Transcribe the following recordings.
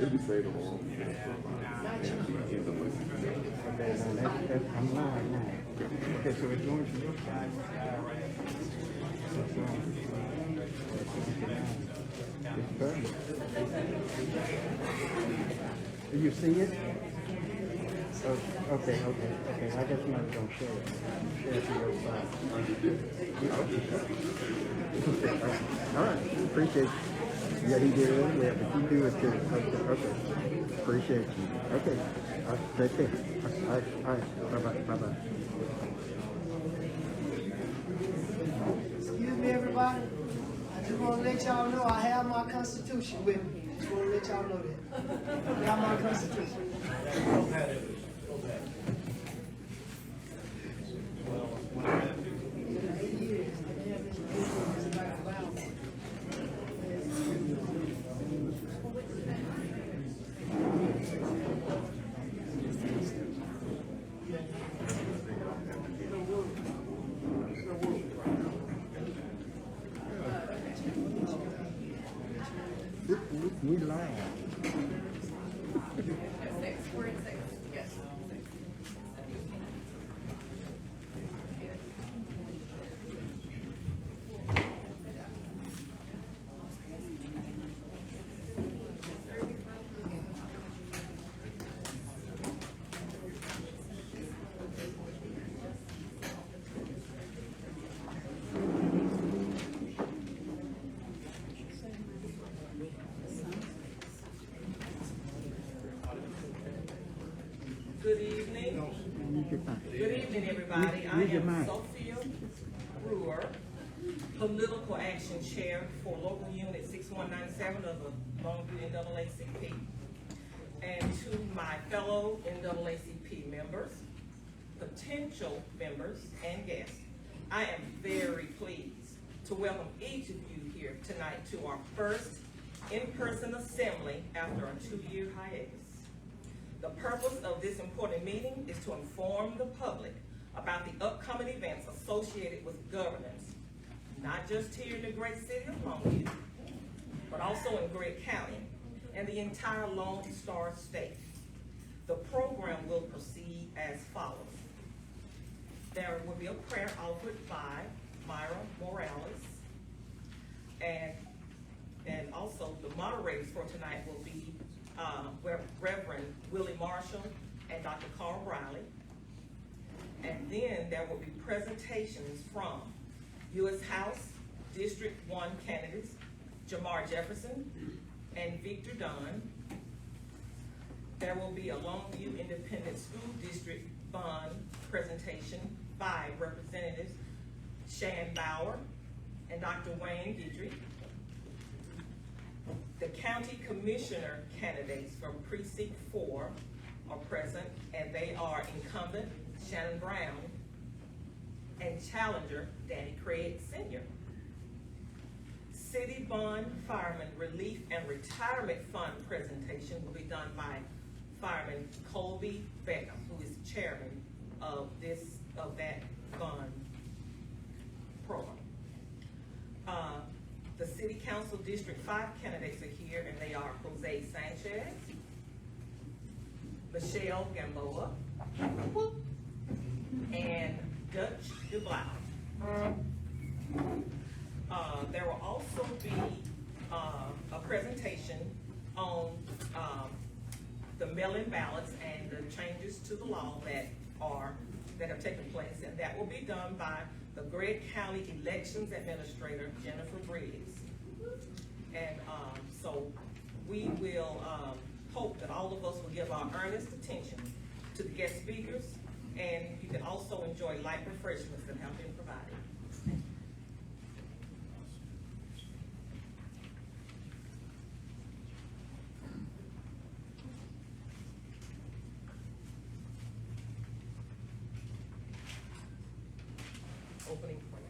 say the wrong thing. Okay, now I'm lying now. Okay, so it's going to your side. It's burning. Do you see it? Oh, okay. I guess I'm not going to share it. Share it to your side. All right. Appreciate it. Yeah, he did it earlier, but you do it too. Okay. Appreciate you. Okay. Take care. All right. Bye-bye. Excuse me, everybody. I just want to let y'all know I have my Constitution with me. Just want to let y'all know that. I have my Constitution. We live. We're in 6. Yes. Good evening. Good evening, everybody. I am Sophia Brewer, Political Action Chair for Local Unit 6197 of the Longview NAACP. And to my fellow NAACP members, potential members, and guests, I am very pleased to welcome each of you here tonight to our first in-person assembly after a 2-year hiatus. The purpose of this important meeting is to inform the public about the upcoming events associated with governance, not just here in the great city of Longview, but also in Gregg County and the entire Lone Star State. The program will proceed as follows. There will be a prayer offered by Myra Morales, and also the moderators for tonight will be Reverend Willie Marshall and Dr. Carl Riley. And then there will be presentations from U.S. House District 1 candidates, Jamar Jefferson and Victor Dunn. There will be a Longview Independent School District Bond presentation by Representatives Shan Bauer and Dr. Wayne Guidry. The county commissioner candidates from Precinct 4 are present, and they are incumbent Shannon Brown and challenger Danny Craig Sr. City Bond Fireman Relief and Retirement Fund presentation will be done by Fireman Colby Beckham, who is chairman of that fund program. The City Council District 5 candidates are here, and they are Jose Sanchez, Michelle Gamboa, and Dutch DeBlau. There will also be a presentation on the mail-in ballots and the changes to the law that have taken place, and that will be done by the Gregg County Elections Administrator, Jennifer Briggs. And so we will hope that all of us will give our earnest attention to the guest speakers, and you can also enjoy light refreshments that have been provided. Opening prayer.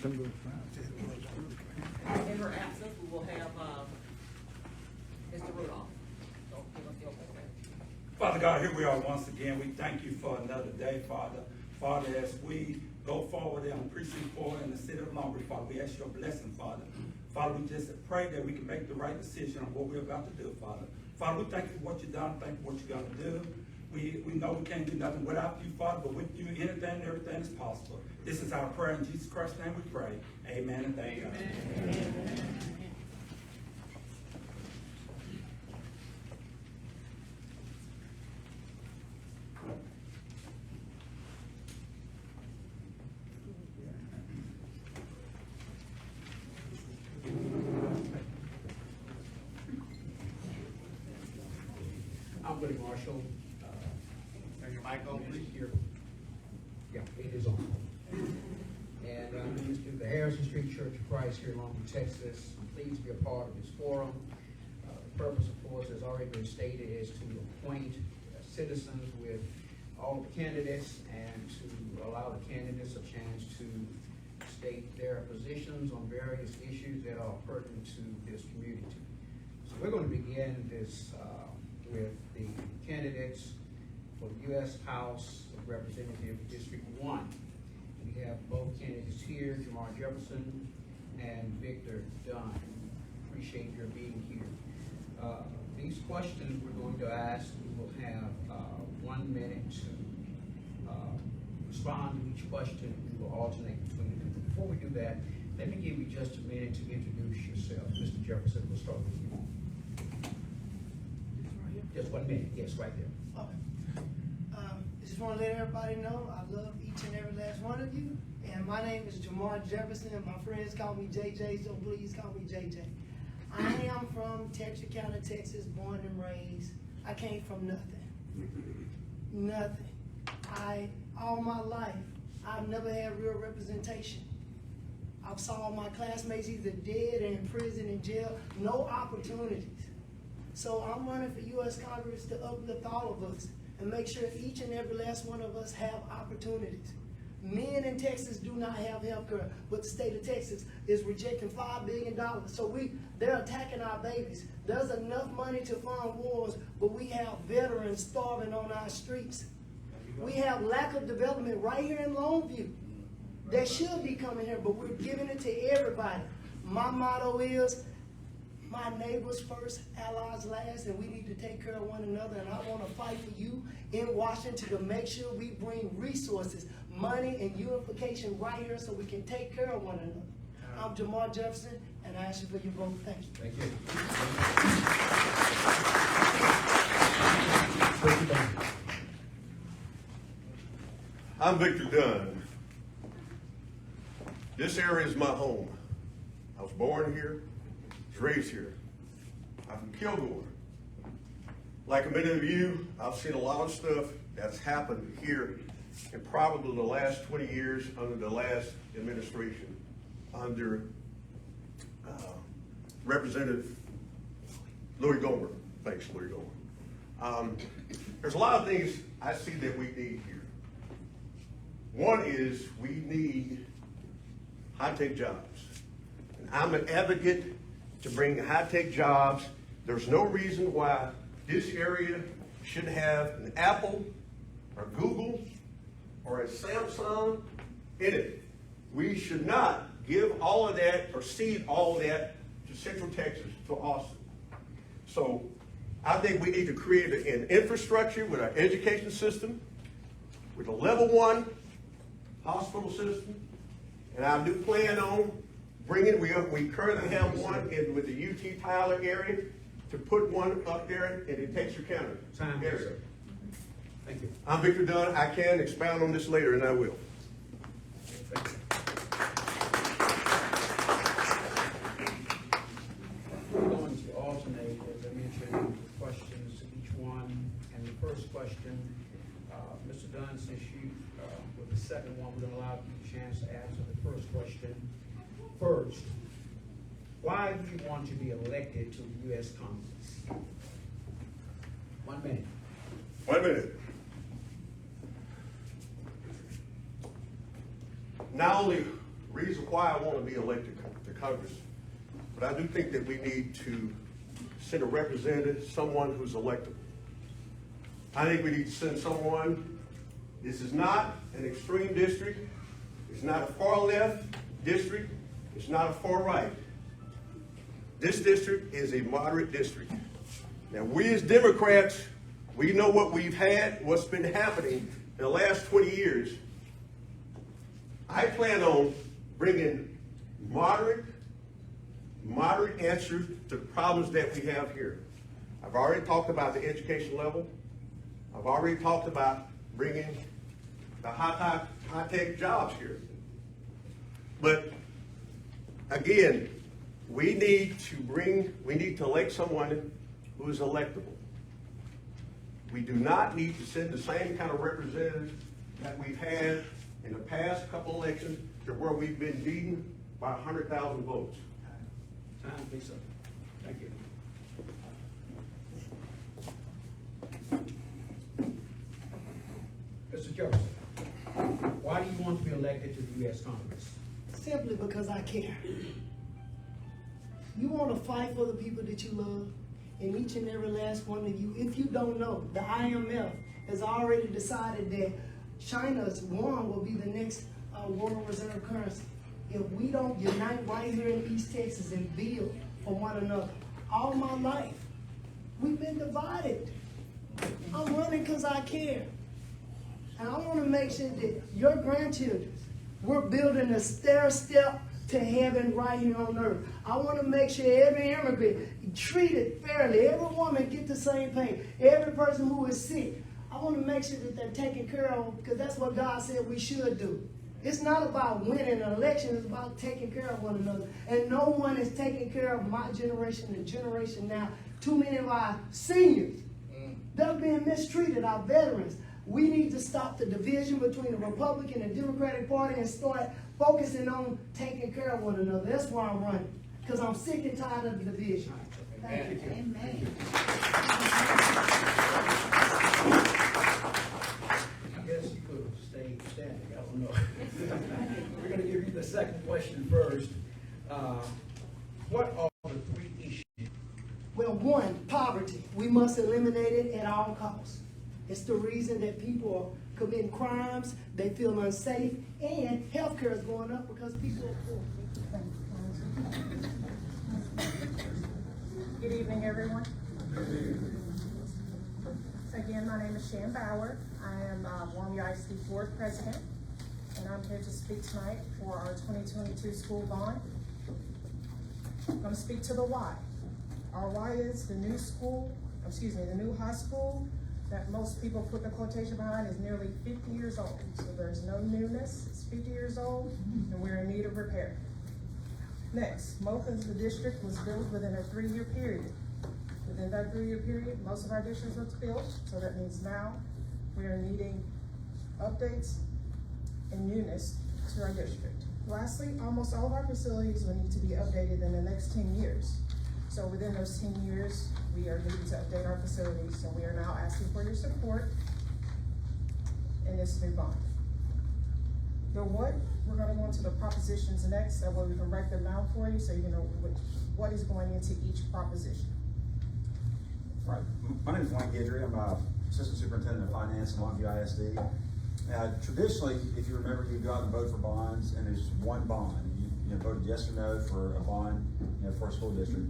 In her absence, we will have Mr. Rudolph. Don't give us the opening prayer. Father God, here we are once again. We thank you for another day, Father. Father, as we go forward on Precinct 4 in the city of Longview, Father, we ask your blessing, Father. Father, we just pray that we can make the right decision on what we're about to do, Father. Father, we thank you for what you've done. Thank you for what you're going to do. We know we can't do nothing without you, Father, but with you, anything and everything is possible. This is our prayer. In Jesus Christ's name we pray. Amen and thank God. Amen. I'm Willie Marshall. Turn your mic on, please. Yeah, it is on. And I'm minister to the Harrison Street Church of Christ here in Longview, Texas. I'm pleased to be a part of this forum. The purpose, of course, has already been stated, is to acquaint citizens with all the candidates and to allow the candidates a chance to state their positions on various issues that are pertinent to this community. So we're going to begin this with the candidates for the U.S. House of Representatives District 1. We have both candidates here, Jamar Jefferson and Victor Dunn. Appreciate your being here. These questions we're going to ask, we will have 1 minute to respond to each question. We will alternate between the two. Before we do that, let me give you just a minute to introduce yourself. Mr. Jefferson, we'll start with you. Just 1 minute, yes, right there. Okay. I just want to let everybody know I love each and every last one of you. And my name is Jamar Jefferson. My friends call me JJ, so please call me JJ. I am from Texarkana, Texas, born and raised. I came from nothing. Nothing. All my life, I've never had real representation. I've saw all my classmates either dead or in prison, in jail, no opportunities. So I'm running for U.S. Congress to uplift all of us and make sure each and every last one of us have opportunities. Men in Texas do not have health care, but the state of Texas is rejecting $5 billion. So they're attacking our babies. There's enough money to fund wars, but we have veterans starving on our streets. We have lack of development right here in Longview. That should be coming here, but we're giving it to everybody. My motto is, my neighbors first, allies last, and we need to take care of one another. And I want to fight for you in Washington to make sure we bring resources, money, and unification right here so we can take care of one another. I'm Jamar Jefferson, and I ask you for your vote. Thank you. Thank you. I'm Victor Dunn. This area is my home. I was born here, was raised here. I'm from Kilgore. Like many of you, I've seen a lot of stuff that's happened here in probably the last 20 years under the last administration, under Representative Louis Gohmert. Thanks, Louis Gohmert. There's a lot of things I see that we need here. One is we need high-tech jobs. And I'm an advocate to bring high-tech jobs. There's no reason why this area should have an Apple or Google or a Samsung in it. We should not give all of that or cede all of that to Central Texas, to Austin. So I think we need to create an infrastructure with our education system, with a level 1 hospital system, and I do plan on bringing, we currently have one with the UT Tyler area, to put one up there in the Texarkana area. Thank you. I'm Victor Dunn. I can expound on this later, and I will. We're going to alternate, as I mentioned, questions to each one. And the first question, Mr. Dunn, since you, with the second one, we're going to allow you a chance to answer the first question first. Why do you want to be elected to the U.S. Congress? 1 minute. 1 minute. Not only reason why I want to be elected to Congress, but I do think that we need to send a representative, someone who's electable. I think we need to send someone. This is not an extreme district. It's not a far left district. It's not a far right. This district is a moderate district. Now, we as Democrats, we know what we've had, what's been happening in the last 20 years. I plan on bringing moderate answers to the problems that we have here. I've already talked about the education level. I've already talked about bringing the high-tech jobs here. But again, we need to elect someone who is electable. We do not need to send the same kind of representatives that we've had in the past couple elections to where we've been beaten by 100,000 votes. Time, please, sir. Thank you. Mr. Joseph, why do you want to be elected to the U.S. Congress? Simply because I care. You want to fight for the people that you love, and each and every last one of you. If you don't know, the IMF has already decided that China's yuan will be the next world reserve currency. If we don't unite right here in East Texas and build for one another, all my life, we've been divided. I'm running because I care. And I want to make sure that your grandchildren, we're building a stair step to heaven right here on earth. I want to make sure every immigrant treated fairly. Every woman get the same pay. Every person who is sick, I want to make sure that they're taken care of, because that's what God said we should do. It's not about winning an election. It's about taking care of one another. And no one is taking care of my generation, the generation now. Too many of our seniors, they're being mistreated, our veterans. We need to stop the division between the Republican and Democratic Party and start focusing on taking care of one another. That's why I'm running, because I'm sick and tired of the division. Thank you. Amen. I guess you could have stayed standing. I don't know. We're going to give you the second question first. What are the three issues? Well, one, poverty. We must eliminate it at all costs. It's the reason that people are committing crimes, they feel unsafe, and healthcare is going up because people are poor. Good evening, everyone. Again, my name is Shan Bauer. I am Longview ISD Board President, and I'm here to speak tonight for our 2022 school bond. I'm going to speak to the why. Our why is the new high school that most people put the quotation behind is nearly 50 years old. So there's no newness. It's 50 years old, and we're in need of repair. Next, Mocha's, the district was built within a 3-year period. Within that 3-year period, most of our districts was built, so that means now we are needing updates and newness to our district. Lastly, almost all of our facilities will need to be updated in the next 10 years. So within those 10 years, we are needing to update our facilities, so we are now asking for your support in this new bond. The what, we're gonna go into the propositions next, that way we can break them down for you so you know what is going into each proposition. Right. My name is Wayne Guidry. I'm Assistant Superintendent of Finance in Longview ISD. Traditionally, if you remember, you go out and vote for bonds, and there's one bond. You voted yes or no for a bond, for a school district.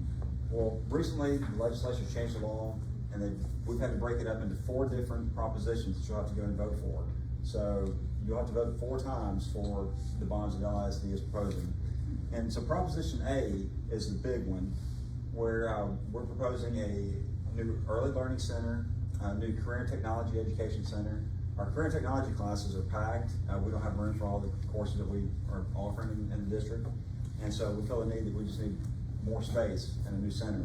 Well, recently, the legislature changed the law, and we've had to break it up into 4 different propositions that you'll have to go and vote for. So you'll have to vote 4 times for the bonds that LISD is proposing. And so Proposition A is the big one, where we're proposing a new early learning center, a new career and technology education center. Our career and technology classes are packed. We don't have room for all the courses that we are offering in the district. And so we feel the need that we just need more space and a new center.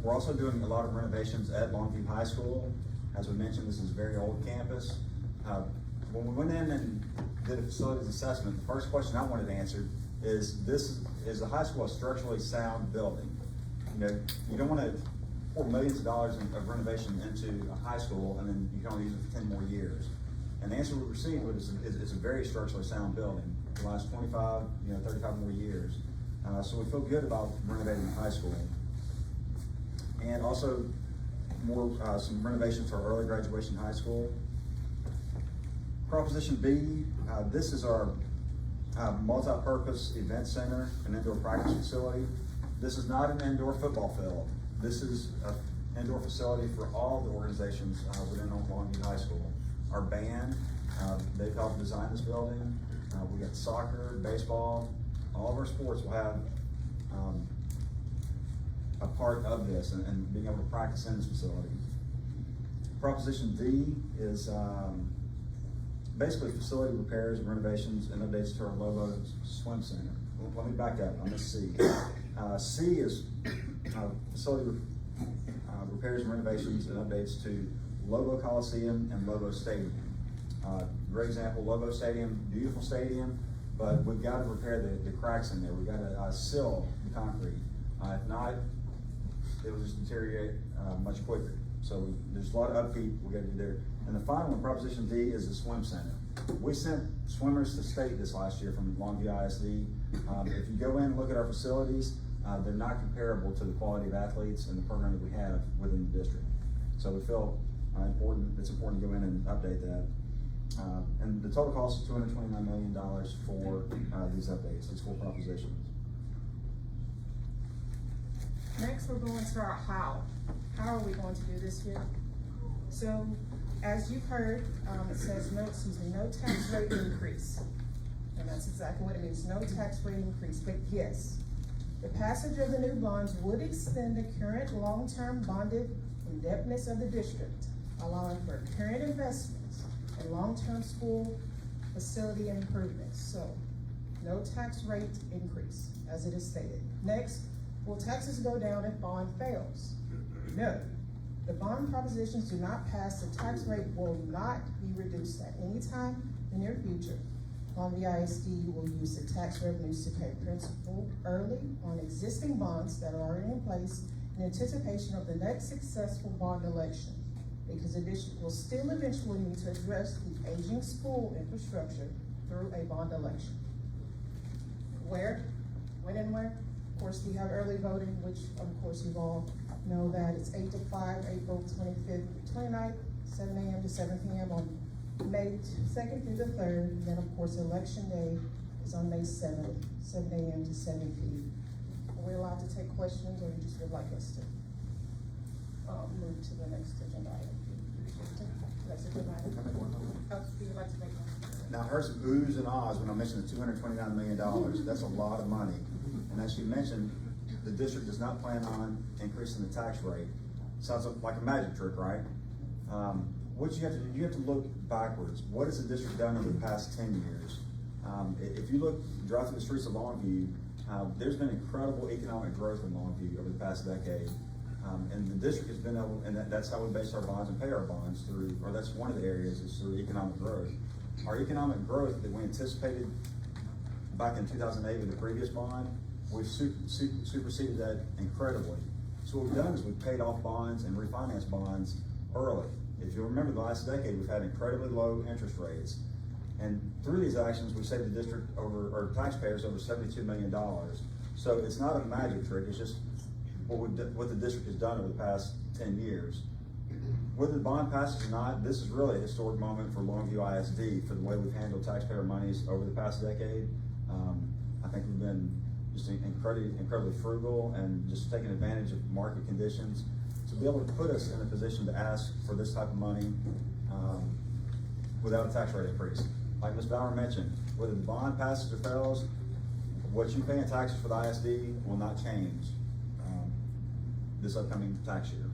We're also doing a lot of renovations at Longview High School. As we mentioned, this is a very old campus. When we went in and did a facilities assessment, the first question I wanted to answer is the high school a structurally sound building? You don't want to pour millions of dollars of renovation into a high school and then you can only use it for 10 more years. And the answer we received was it's a very structurally sound building. It lasts 25, 35 more years. So we feel good about renovating the high school. And also, some renovations for early graduation high school. Proposition B, this is our multi-purpose event center and indoor practice facility. This is not an indoor football field. This is an indoor facility for all the organizations within Longview High School. Our band, they've helped design this building. We got soccer, baseball, all of our sports will have a part of this and being able to practice in this facility. Proposition D is basically facility repairs and renovations and updates to our Lobo Swim Center. Let me back up on this C. C is facility repairs and renovations and updates to Lobo Coliseum and Lobo Stadium. Great example, Lobo Stadium, beautiful stadium, but we've got to repair the cracks in there. We've got to seal the concrete. If not, it will just deteriorate much quicker. So there's a lot of upkeep we got to do there. And the final one, Proposition D, is the swim center. We sent swimmers to state this last year from Longview ISD. If you go in and look at our facilities, they're not comparable to the quality of athletes and the program that we have within the district. So we feel it's important to go in and update that. And the total cost is $229 million for these updates, these 4 propositions. Next, we're going to our how. How are we going to do this here? So, as you've heard, it says no tax rate increase. And that's exactly what it means, no tax rate increase. But yes, the passage of the new bonds would extend the current long-term bonded indebtedness of the district, allowing for current investments and long-term school facility improvements. So, no tax rate increase, as it is stated. Next, will taxes go down if bond fails? No. The bond propositions do not pass, the tax rate will not be reduced at any time in the near future. Longview ISD will use the tax revenues to pay principal early on existing bonds that are already in place in anticipation of the next successful bond election, because the district will still eventually need to address the aging school infrastructure through a bond election. Where? When and where? Of course, we have early voting, which of course you all know that it's 8 to 5, April 25th, 29th, 7 a.m. to 7 p.m. on May 2nd through the 3rd. And then of course, election day is on May 7th, 7 a.m. to 7 p.m. Are we allowed to take questions, or you just would like us to move to the next agenda item? That's a good item. Oh, you would like to make one? Now, I heard some oohs and ahs when I mentioned the $229 million. That's a lot of money. And as you mentioned, the district does not plan on increasing the tax rate. Sounds like a magic trick, right? What you have to do, you have to look backwards. What has the district done over the past 10 years? If you drive through the streets of Longview, there's been incredible economic growth in Longview over the past decade. And the district has been able, and that's how we base our bonds and pay our bonds through, or that's one of the areas, is through economic growth. Our economic growth that we anticipated back in 2008 with the previous bond, we've superseded that incredibly. So what we've done is we've paid off bonds and refinanced bonds early. If you remember the last decade, we've had incredibly low interest rates. And through these actions, we've saved the district or taxpayers over $72 million. So it's not a magic trick, it's just what the district has done over the past 10 years. Whether the bond passes or not, this is really a historic moment for Longview ISD for the way we've handled taxpayer monies over the past decade. I think we've been just incredibly frugal and just taking advantage of market conditions to be able to put us in a position to ask for this type of money without a tax rate increase. Like Ms. Bauer mentioned, whether the bond passes or fails, what you pay in taxes for the ISD will not change this upcoming tax year.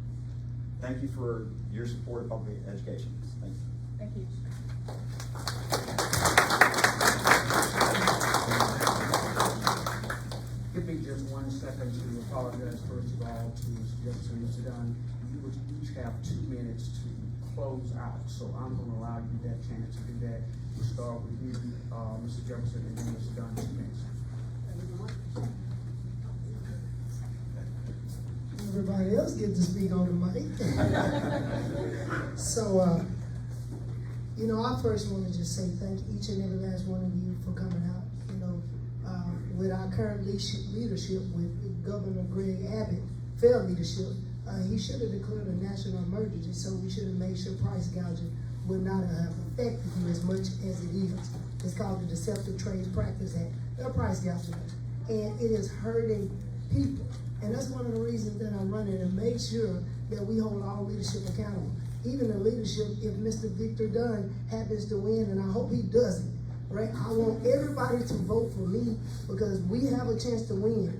Thank you for your support of public education. Thank you. Thank you. Give me just 1 second to apologize first of all to Mr. Jefferson and Mr. Dunn. You would each have 2 minutes to close out, so I'm going to allow you that chance to do that. We'll start with you, Mr. Jefferson, and then Mr. Dunn, 2 minutes. Everybody else gets to speak on the mic. So, I first want to just say thank each and every last one of you for coming out. With our current leadership with Governor Greg Abbott, fair leadership, he should have declared a national emergency, so we should have made sure price gouging would not have affected you as much as it is. It's called the Deceptive Trade Practice Act. They're price gouging us, and it is hurting people. And that's one of the reasons that I'm running, to make sure that we hold all leadership accountable. Even the leadership, if Mr. Victor Dunn happens to win, and I hope he doesn't, right? I want everybody to vote for me because we have a chance to win,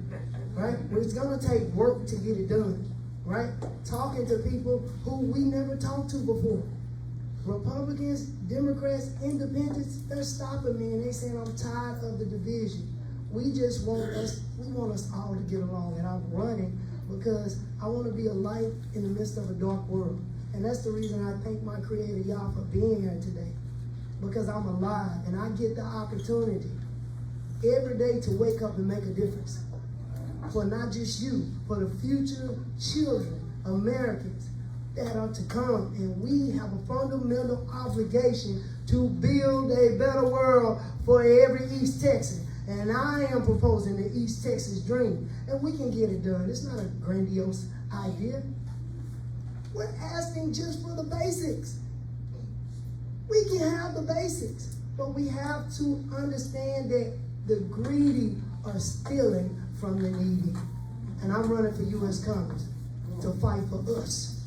right? But it's gonna take work to get it done, right? Talking to people who we never talked to before. Republicans, Democrats, Independents, they're stopping me and they saying I'm tired of the division. We just want us all to get along, and I'm running because I want to be a light in the midst of a dark world. And that's the reason I thank my Creator, y'all, for being here today, because I'm alive and I get the opportunity every day to wake up and make a difference for not just you, for the future children, Americans that are to come. And we have a fundamental obligation to build a better world for every East Texan. And I am proposing the East Texas dream, and we can get it done. It's not a grandiose idea. We're asking just for the basics. We can have the basics, but we have to understand that the greedy are stealing from the needy. And I'm running for U.S. Congress to fight for us,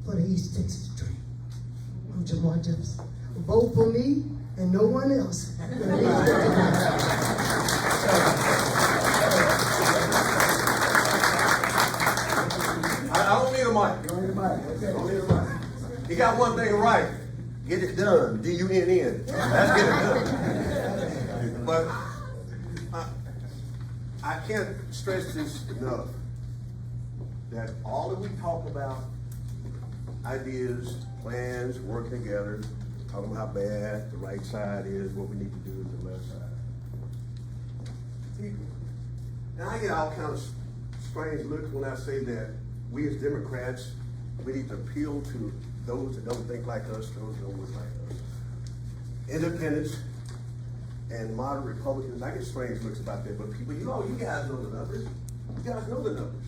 for the East Texas dream. I'm Jamar Jefferson. Vote for me and no one else. I don't need a mic. You don't need a mic. Don't need a mic. He got one thing right. Get it done. D-U-N-N. Let's get it done. But I can't stress this enough, that all that we talk about, ideas, plans, working together, talking about how bad the right side is, what we need to do is the left side. People. And I get all kinds of strange looks when I say that we as Democrats, we need to appeal to those that don't think like us, those that don't look like us. Independents and moderate Republicans, I get strange looks about that, but people, you guys know the numbers. You guys know the numbers.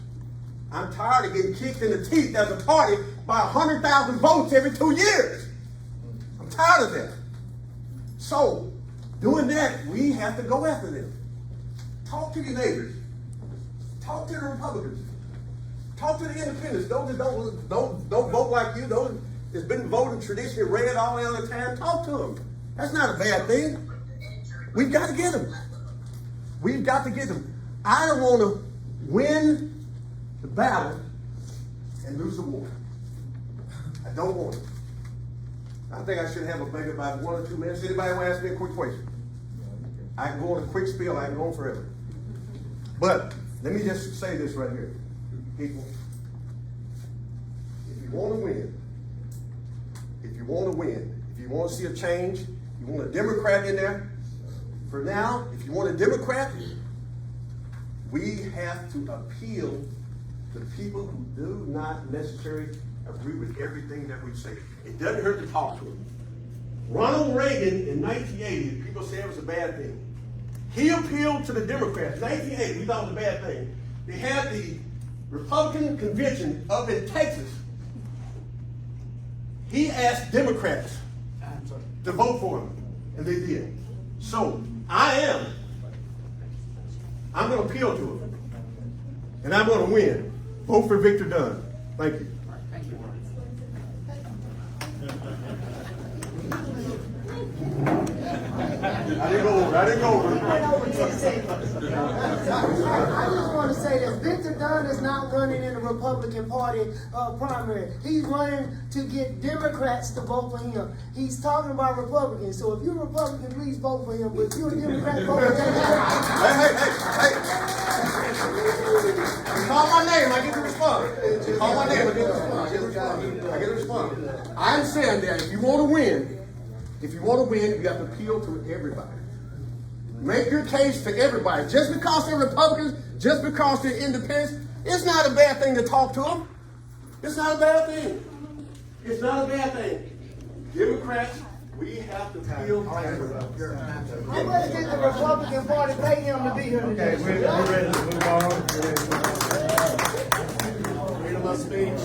I'm tired of getting kicked in the teeth as a party by 100,000 votes every 2 years. I'm tired of that. So, doing that, we have to go after them. Talk to your neighbors. Talk to the Republicans. Talk to the independents. Those that don't vote like you, those that's been voting traditionally red all the other time. Talk to them. That's not a bad thing. We've got to get them. We've got to get them. I don't want to win the battle and lose the war. I don't want it. I think I should have maybe about 1 or 2 minutes. Anybody want to ask me a quick question? I can go on a quick spiel. I can go on forever. But let me just say this right here. People, if you want to win, if you want to see a change, you want a Democrat in there, for now, if you want a Democrat, we have to appeal to people who do not necessarily agree with everything that we say. It doesn't hurt to talk to them. Ronald Reagan in 1980, people say it was a bad thing. He appealed to the Democrats. 1980, we thought it was a bad thing. They had the Republican convention up in Texas. He asked Democrats to vote for him, and they did. So, I'm going to appeal to him, and I'm going to win. Vote for Victor Dunn. Thank you. Thank you. I didn't go over. I just want to say that Victor Dunn is not running in the Republican Party primary. He's running to get Democrats to vote for him. He's talking about Republicans. So if you're a Republican, please vote for him. But if you're a Democrat, vote for him. Hey. You call my name, I get to respond. You call my name, I get to respond. I'm saying that if you want to win, you have to appeal to everybody. Make your case to everybody. Just because they're Republicans, just because they're independents, it's not a bad thing to talk to them. It's not a bad thing. It's not a bad thing. Democrats, we have to appeal to everybody. How much did the Republican Party pay him to be here today? Okay, we're ready to move on. your speech.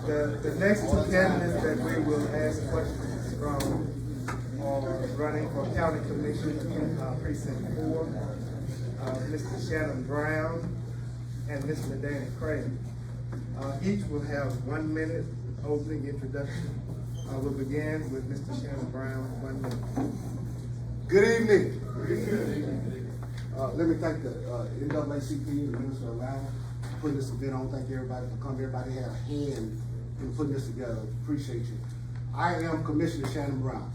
The next two candidates that we will ask questions from are running for county commissioner in precinct 4, Mr. Shannon Brown and Mr. Danny Craig. Each will have 1 minute opening introduction. We'll begin with Mr. Shannon Brown, 1 minute. Good evening. Let me thank the NAACP and the Minister of Allowance for putting this event on. Thank everybody for coming. Everybody had a hand in putting this together. Appreciate you. I am Commissioner Shannon Brown.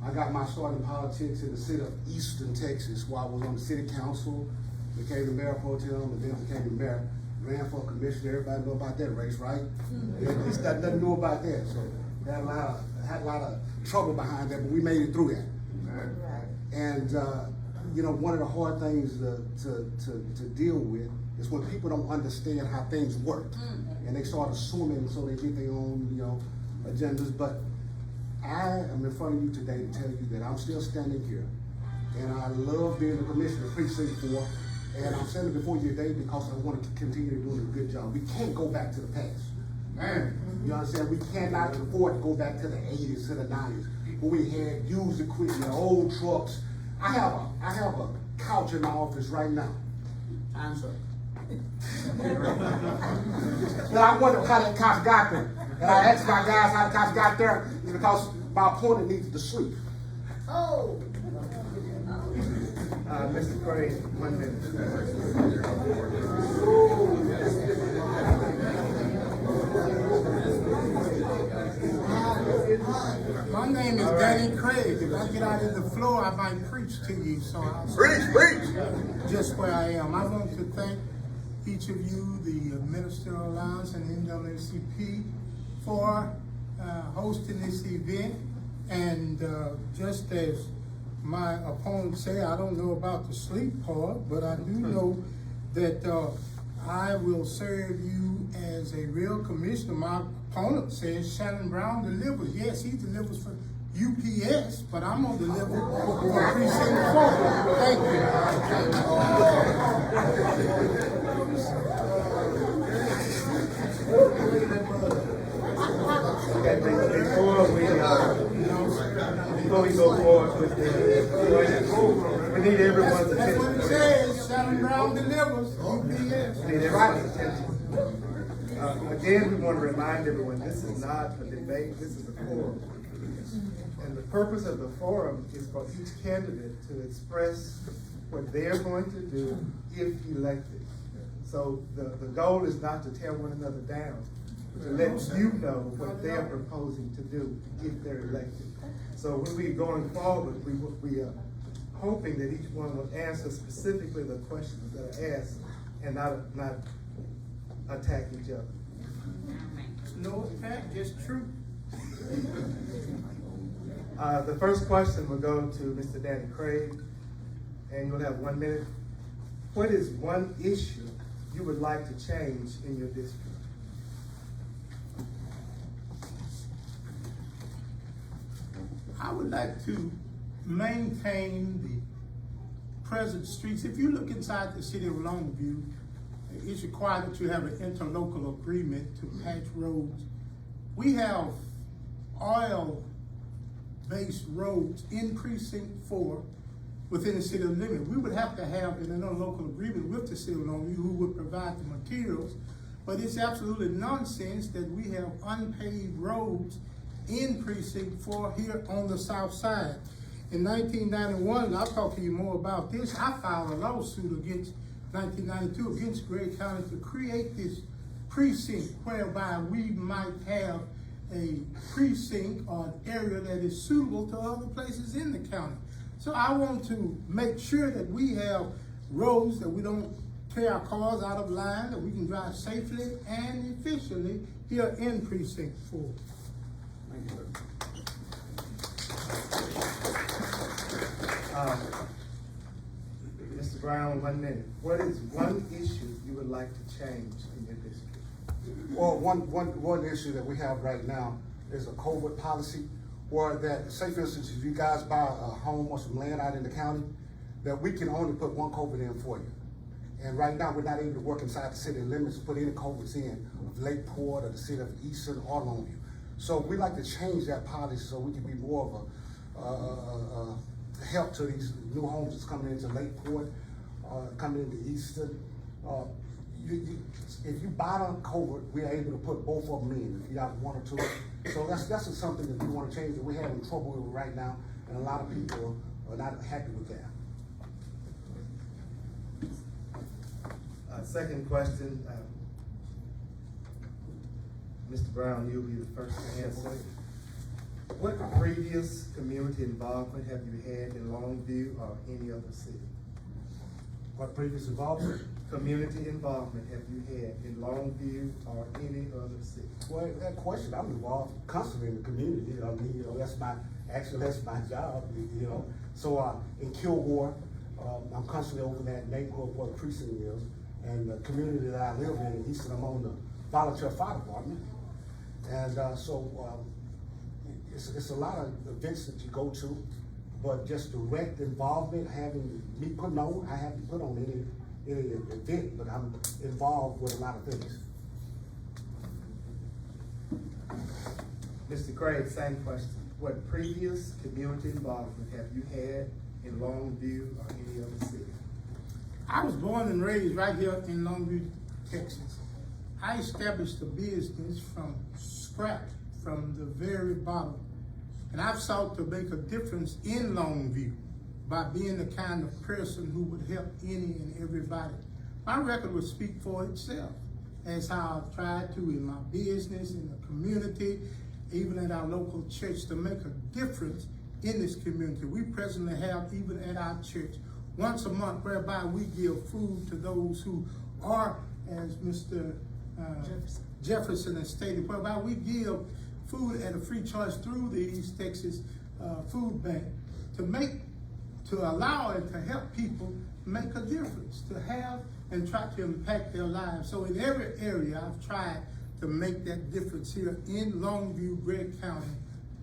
I got my start in politics in the city of Eastern Texas, where I was on the city council, became the mayor pro tem, and then became the mayor. Ran for commissioner. Everybody know about that race, right? It's got nothing to do about that. So had a lot of trouble behind that, but we made it through that. And you know, one of the hard things to deal with is when people don't understand how things work, and they start assuming, so they get their own, you know, agendas. But I am in front of you today to tell you that I'm still standing here, and I love being the commissioner of Precinct 4, and I'm standing before you today because I want to continue doing a good job. We can't go back to the past. You understand? We cannot afford to go back to the 80s, to the 90s, where we had used equipment, old trucks. I have a couch in my office right now. Answer. Now I wonder how that couch got there. And I asked my guys how the couch got there. It's because my opponent needed to sleep. Oh. Mr. Craig, 1 minute. My name is Danny Craig. If I get out of the floor, I might preach to you. So I'll Preach. just where I am. I want to thank each of you, the Ministerial Alliance and NAACP, for hosting this event. And just as my opponent say, I don't know about the sleep part, but I do know that I will serve you as a real commissioner. My opponent says Shannon Brown delivers. Yes, he delivers for UPS, but I'm gonna deliver for Precinct 4. Thank Before we go forward with the, we need everyone's That's what it attention. says. Shannon Brown delivers. UPS. We need everyone's attention. Again, we want to remind everyone, this is not a debate, this is a forum. And the purpose of the forum is for each candidate to express what they're going to do if elected. So the goal is not to tear one another down, but to let you know what they're proposing to do if they're elected. So when we're going forward, we are hoping that each one will answer specifically the questions that are asked and not attack each other. No attack, just truth. The first question will go to Mr. Danny Craig, and you'll have 1 minute. What is one issue you would like to change in your district? I would like to maintain the present streets. If you look inside the city of Longview, it's required that you have an interlocal agreement to patch roads. We have oil-based roads in Precinct 4 within the city limit. We would have to have an interlocal agreement with the city of Longview who would provide the materials, but it's absolutely nonsense that we have unpaved roads in Precinct 4 here on the south side. In 1991, and I'll talk to you more about this, I filed a lawsuit against 1992 against Gray County to create this precinct whereby we might have a precinct or an area that is suitable to other places in the county. So I want to make sure that we have roads that we don't tear our cars out of line, that we can drive safely and efficiently here in Precinct 4. Thank you. Mr. Brown, 1 minute. What is one issue you would like to change in your district? Well, one issue that we have right now is a COVID policy, or that, say for instance, if you guys buy a home or some land out in the county, that we can only put one COVID in for you. And right now, we're not able to work inside the city limits, put any culverts in of Lakeport or the city of Eastern or Longview. So we like to change that policy so we can be more of a help to these new homes that's coming into Lakeport, coming into Eastern. If you buy a culvert, we are able to put both of them in, if you got one or two. So that's just something that we want to change that we're having trouble with right now, and a lot of people are not happy with that. Second question, Mr. Brown, you'll be the first to answer. What previous community involvement have you had in Longview or any other city? What previous involvement? Community involvement have you had in Longview or any other city? Well, that question, I'm involved constantly in the community. I mean, that's my job, So in Kilgore, I'm constantly over that neighborhood where the precinct is. And the community that I live in Easton, I'm on the volunteer fire department. And it's a lot of events that you go to, but just direct involvement, having me putting on, I haven't put on any event, but I'm involved with a lot of things. Mr. Craig, same question. What previous community involvement have you had in Longview or any other city? I was born and raised right here in Longview, Texas. I established a business from scratch, from the very bottom. And I've sought to make a difference in Longview by being the kind of person who would help any and everybody. My record would speak for itself as how I've tried to in my business, in the community, even at our local church, to make a difference in this community. We presently have, even at our church, once a month, whereby we give food to those who are, as Mr. Jefferson has stated, whereby we give food at a free choice through the East Texas Food Bank to allow and to help people make a difference, to have and try to impact their lives. So in every area, I've tried to make that difference here in Longview, Gregg County,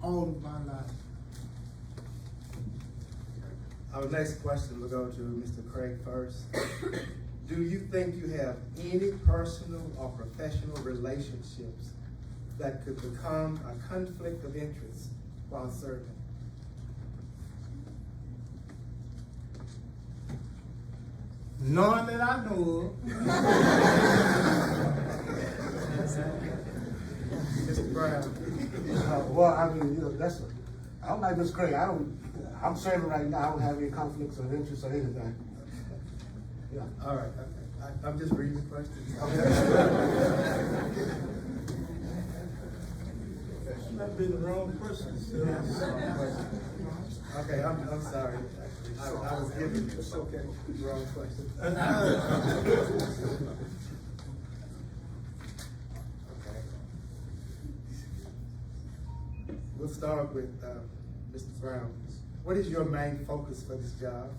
all of my life. Our next question will go to Mr. Craig first. Do you think you have any personal or professional relationships that could become a conflict of interest while serving? None that I know of. Mr. Brown. Well, I mean, I'm like Ms. Craig. I'm serving right now. I don't have any conflicts of interest or anything. Yeah. All right, okay. I'm just reading the questions. You might be the wrong person. Okay, I'm sorry. I was giving you the wrong question. Okay. We'll start with Mr. Brown. What is your main focus for this job?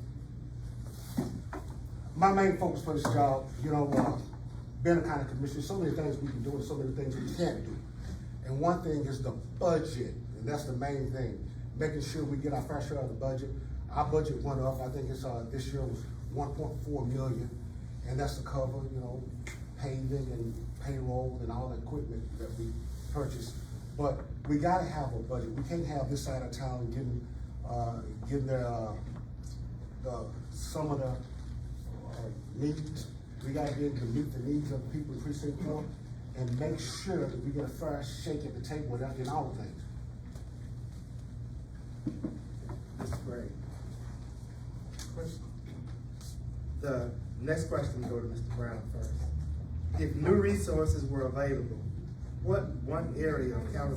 My main focus for this job, being a county commissioner, so many things we can do and so many things we can't do. And one thing is the budget, and that's the main thing. Making sure we get our fair share of the budget. Our budget went up, I think it's this year was 1.4 million, and that's to cover, paving and payroll and all the equipment that we purchased. But we gotta have a budget. We can't have this side of town getting some of the needs. We gotta be able to meet the needs of the people in Precinct 4 and make sure that we get a fair shake at the table in all things. Mr. Gray. The next question will go to Mr. Brown first. If new resources were available, what one area of county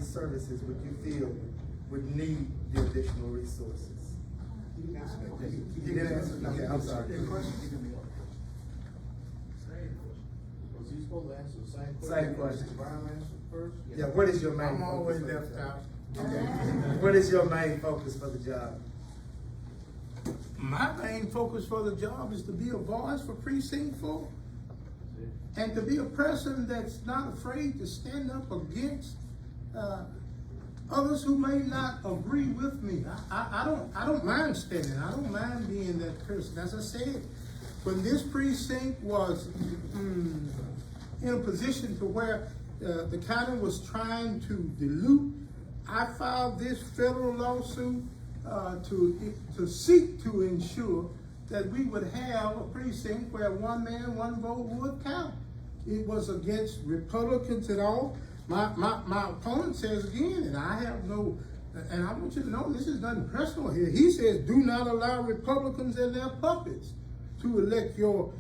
services would you feel would need the additional resources? You didn't answer that. You didn't answer? Okay, I'm sorry. Was he supposed to answer the same question? Same question. Mr. Brown answered first? Yeah, what is your main I'm focus always for the left job? out. Okay. What is your main focus for the job? My main focus for the job is to be a voice for Precinct 4. And to be a person that's not afraid to stand up against others who may not agree with me. I don't mind standing. I don't mind being that person. As I said, when this precinct was in a position to where the county was trying to dilute, I filed this federal lawsuit to seek to ensure that we would have a precinct where one man, one vote would count. It was against Republicans at all. My opponent says again, and I have no, and I want you to know this is nothing personal here. He says, do not allow Republicans and their puppets to elect your,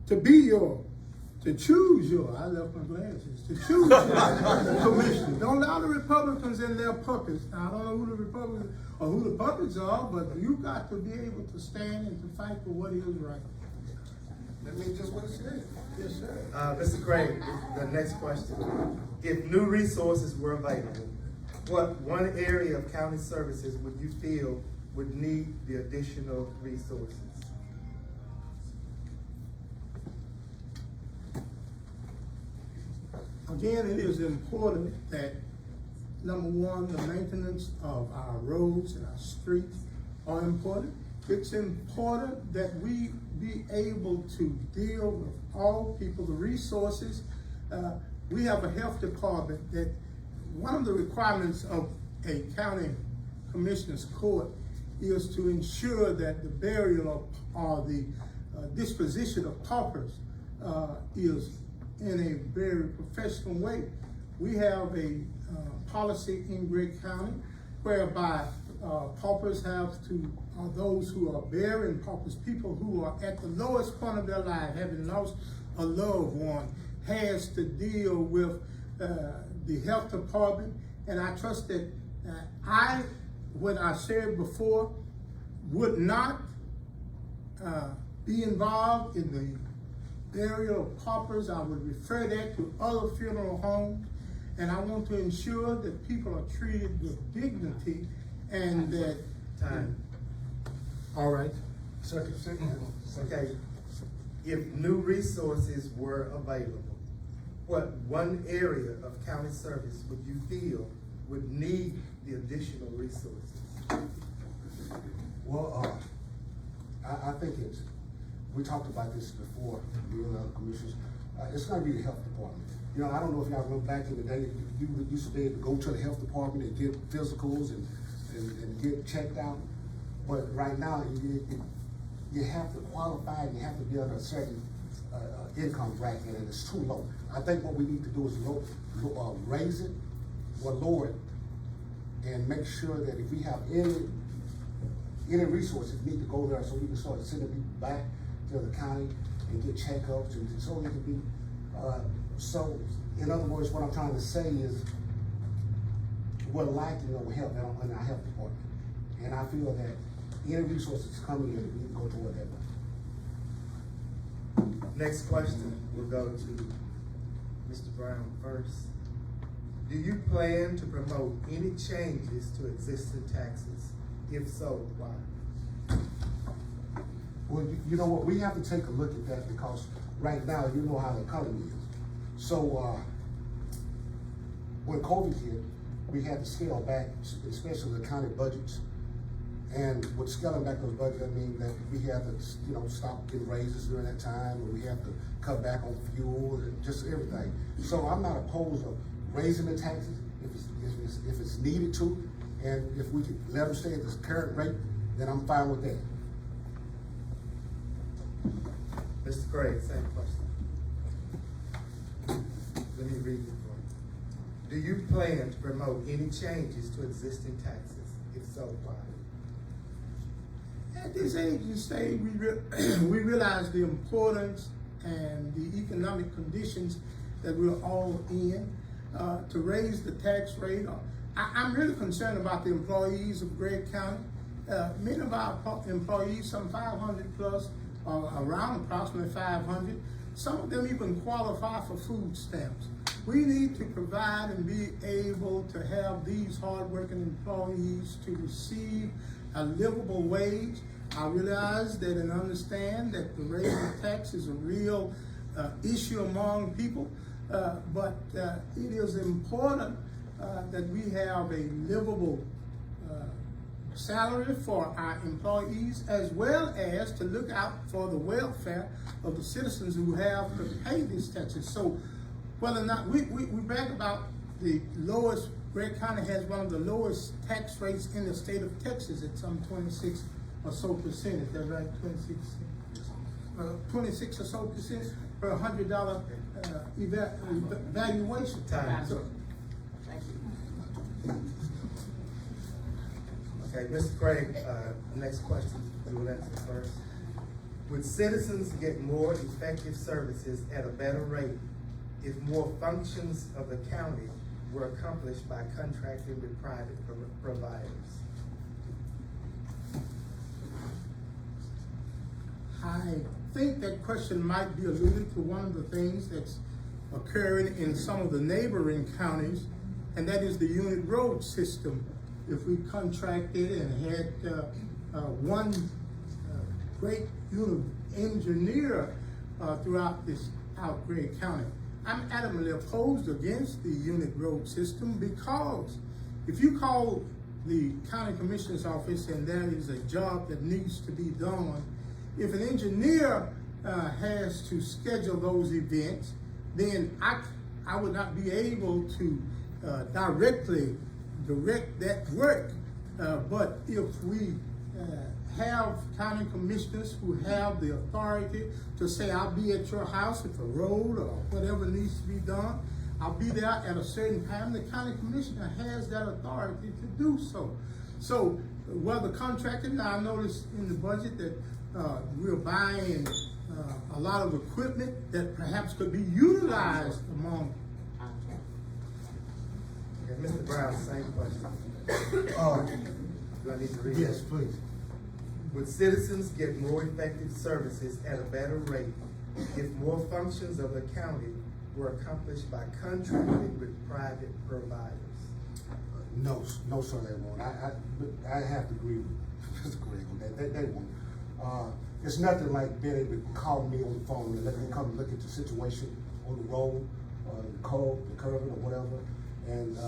to choose your, I left my glasses, to choose your commissioner. Don't allow the Republicans and their puppets. Now, I don't know who the Republicans or who the puppets are, but you got to be able to stand and to fight for what is right. That means just what it says. Yes, sir. Mr. Craig, the next question. If new resources were available, what one area of county services would you feel would need the additional resources? Again, it is important that, number one, the maintenance of our roads and our streets are important. It's important that we be able to deal with all people, the resources. We have a health department that one of the requirements of a county commissioner's court is to ensure that the burial or the disposition of paupers is in a very professional way. We have a policy in Gray County whereby paupers have to, those who are burying paupers, people who are at the lowest point of their life, having lost a loved one, has to deal with the health department. And I trust that what I said before, would not be involved in the burial of paupers. I would refer that to other funeral homes. And I want to ensure that people are treated with dignity and that. Time. All right. Okay. If new resources were available, what one area of county service would you feel would need the additional resources? Well, I think we talked about this before, you and other commissioners. It's gonna be the health department. You know, I don't know if y'all remember back in the day, you used to be able to go to the health department and get physicals and get checked out. But right now, you have to qualify and you have to be on a certain income bracket, and it's too low. I think what we need to do is raise it or lower it, and make sure that if we have any resources, need to go there so we can start sending people back to the county and get checkups, and so we can be. So, in other words, what I'm trying to say is we're lacking on help in our health department, and I feel that any resources coming in, we need to go toward that. Next question will go to Mr. Brown first. Do you plan to promote any changes to existing taxes? If so, why? Well, you know what, we have to take a look at that because right now, you know how the economy is. So, when COVID hit, we had to scale back, especially the county budgets. And with scaling back those budgets, I mean that we had to, stop getting raises during that time, and we have to cut back on fuel and just everything. So I'm not opposed to raising the taxes if it's needed to, and if we could let them stay at this current rate, then I'm fine with that. Mr. Craig, same question. Let me read it for you. Do you plan to promote any changes to existing taxes? If so, why? At this age and stage, we realize the importance and the economic conditions that we're all in. To raise the tax rate, I'm really concerned about the employees of Gregg County. Many of our employees, some 500 plus, around approximately 500. Some of them even qualify for food stamps. We need to provide and be able to have these hardworking employees to receive a livable wage. I realize that and understand that the raise of tax is a real issue among people, but it is important that we have a livable salary for our employees, as well as to look out for the welfare of the citizens who have to pay these taxes. So whether or not, we brag about the lowest, Gregg County has one of the lowest tax rates in the state of Texas at some 26 or so percent, is that right, 26 or so percent per $100 valuation. Time. So, Okay, Mr. Craig, next question, you will answer first. Would citizens get more effective services at a better rate if more functions of the county were accomplished by contracting with private providers? I think that question might be alluded to one of the things that's occurring in some of the neighboring counties, and that is the unit road system. If we contracted and had one great unit engineer throughout Gregg County. I'm adamantly opposed against the unit road system, because if you call the county commissioner's office and there is a job that needs to be done, if an engineer has to schedule those events, then I would not be able to directly direct that work. But if we have county commissioners who have the authority to say, I'll be at your house if a road or whatever needs to be done, I'll be there at a certain time, the county commissioner has that authority to do so. So, whether contracted, now I noticed in the budget that we're buying a lot of equipment that perhaps could be utilized among. Okay, Mr. Brown, same question. Do I need to read it? Yes, please. Would citizens get more effective services at a better rate if more functions of the county were accomplished by contracting with private providers? No, sir, they won't. I have to agree with Mr. Craig on that. They won't. It's nothing like being able to call me on the phone and let me come look at the situation on the road, the curving or whatever. And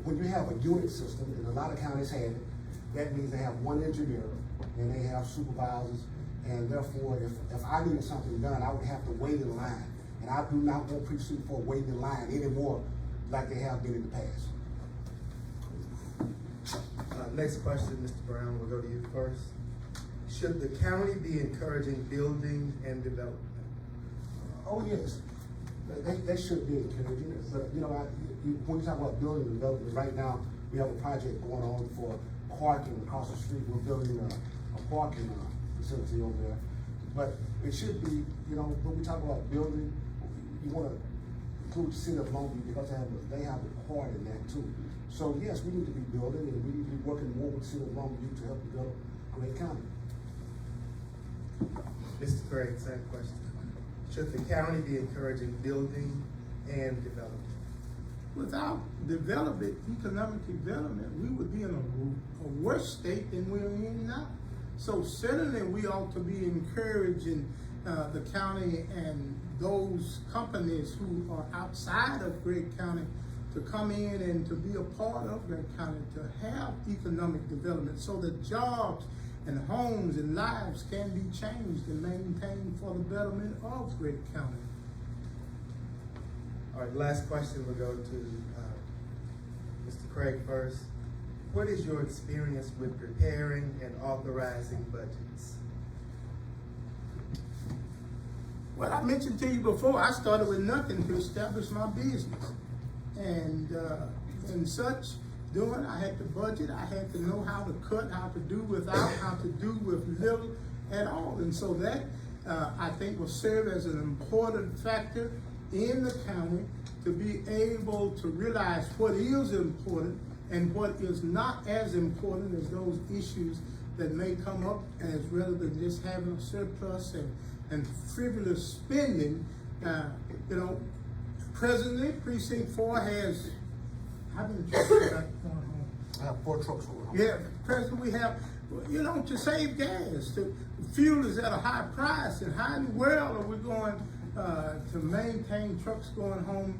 when you have a unit system, and a lot of counties have it, that means they have one engineer and they have supervisors, and therefore if I needed something done, I would have to wait in line. And I do not want precinct 4 waiting in line anymore like they have been in the past. Next question, Mr. Brown, we'll go to you first. Should the county be encouraging building and development? Oh, yes. They should be encouraging it. But, you know, when you talk about building and development, right now, we have a project going on for parking across the street. We're building a parking facility over there. But it should be, you know, when we talk about building, you want to include the city of Longview, because they have a part in that too. So yes, we need to be building, and we need to be working more with the city of Longview to help develop Gregg County. Mr. Craig, same question. Should the county be encouraging building and development? Without development, economic development, we would be in a worse state than we're in now. So certainly we ought to be encouraging the county and those companies who are outside of Gregg County to come in and to be a part of Gregg County, to have economic development so that jobs and homes and lives can be changed and maintained for the betterment of Gregg County. All right, last question, we'll go to Mr. Craig first. What is your experience with preparing and authorizing budgets? Well, I mentioned to you before, I started with nothing to establish my business. And such doing, I had to budget, I had to know how to cut, how to do without, how to do with little at all. And so that, I think, will serve as an important factor in the county to be able to realize what is important and what is not as important as those issues that may come up, as rather than just having a surplus and frivolous spending. You know, presently, Precinct 4 has, how many trucks we got going home? I have 4 trucks going on. Yeah, presently we have, you know, to save gas. Fuel is at a high price, and how in the world are we going to maintain trucks going home?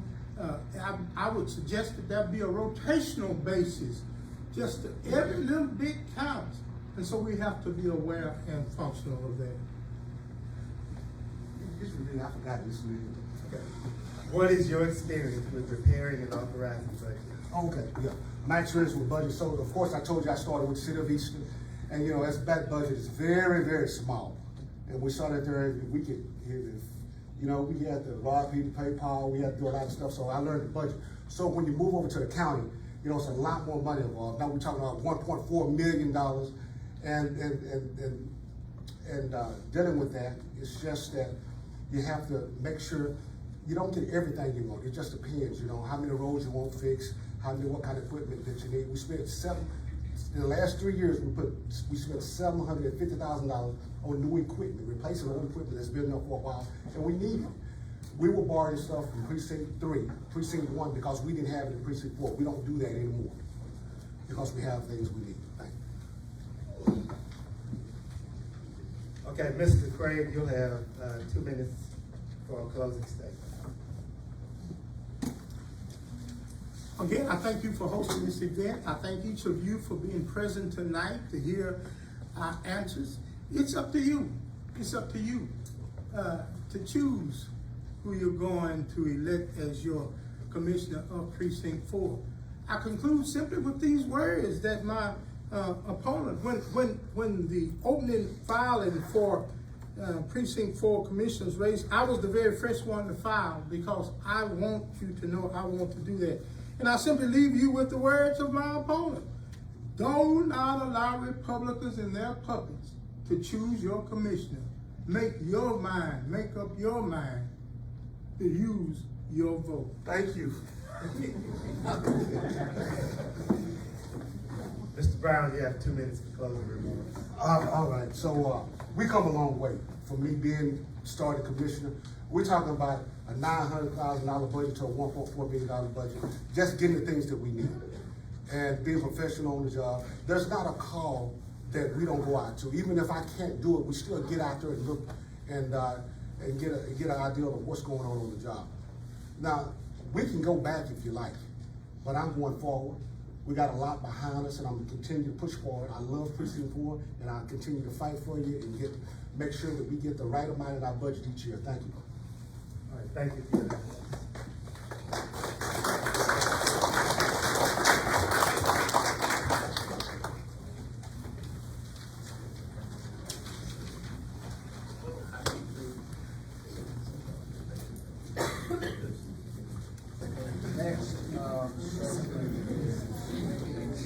I would suggest that there be a rotational basis Just every little bit counts. And so we have to be aware and functional of that. Just repeat, I forgot this one. Okay. What is your experience with preparing and authorizing budget? Okay, yeah. My experience with budget, so of course I told you I started with the City of Easton, and you know, that budget is very, very small. And we started there, we could, you know, we had to rob people, PayPal, we had to do a lot of stuff, so I learned the budget. So when you move over to the county, you know, it's a lot more money involved. Now we're talking about $1.4 million, and dealing with that, it's just that you have to make sure you don't get everything you want. It just depends, you know, how many roads you want fixed, what kind of equipment that you need. We spent in the last 3 years, we spent $750,000 on new equipment, replacing old equipment that's been there for a while, and we need it. We were borrowing stuff from precinct 3, precinct 1, because we didn't have it in precinct 4. We don't do that anymore, because we have things we need. Thank you. Okay, Mr. Craig, you'll have 2 minutes for a closing statement. Again, I thank you for hosting this event. I thank each of you for being present tonight to hear our answers. It's up to you. It's up to you to choose who you're going to elect as your commissioner of Precinct 4. I conclude simply with these words that my opponent, when the opening filing for Precinct 4 commissioner's race, I was the very first one to file because I want you to know I want to do that. And I simply leave you with the words of my opponent. Do not allow Republicans and their puppets to choose your commissioner. Make up your mind to use your vote. Thank you. Mr. Brown, you have 2 minutes for closing remarks. All right, so we come a long way from me being started commissioner. We're talking about a $900,000 budget to a $1.4 billion budget, just getting the things that we need. And being professional on the job, there's not a call that we don't go out to. Even if I can't do it, we still get out there and look and get an idea of what's going on the job. Now, we can go back if you like, but I'm going forward. We got a lot behind us, and I'm gonna continue to push forward. I love Precinct 4, and I'll continue to fight for you and make sure that we get the right amount in our budget each year. Thank you. All right, thank you for your time. Next,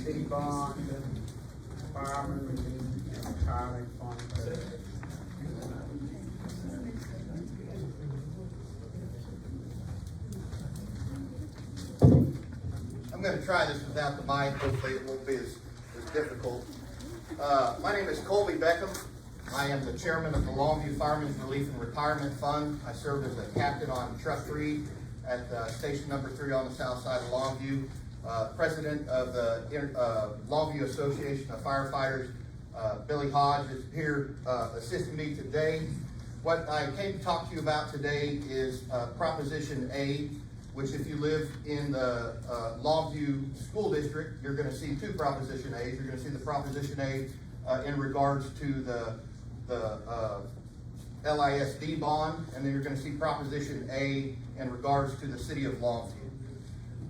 city bond, fireman, and retirement fund. I'm going to try this without the mic. Hopefully it won't be as difficult. My name is Colby Beckham. I am the chairman of the Longview Firemen's Relief and Retirement Fund. I serve as a captain on Truck 3 at station number 3 on the south side of Longview. President of the Longview Association of Firefighters, Billy Hodge, is here assisting me today. What I came to talk to you about today is Proposition A, which if you live in the Longview School District, you're going to see 2 Proposition A's. You're going to see the Proposition A in regards to the LISD bond, and then you're going to see Proposition A in regards to the city of Longview.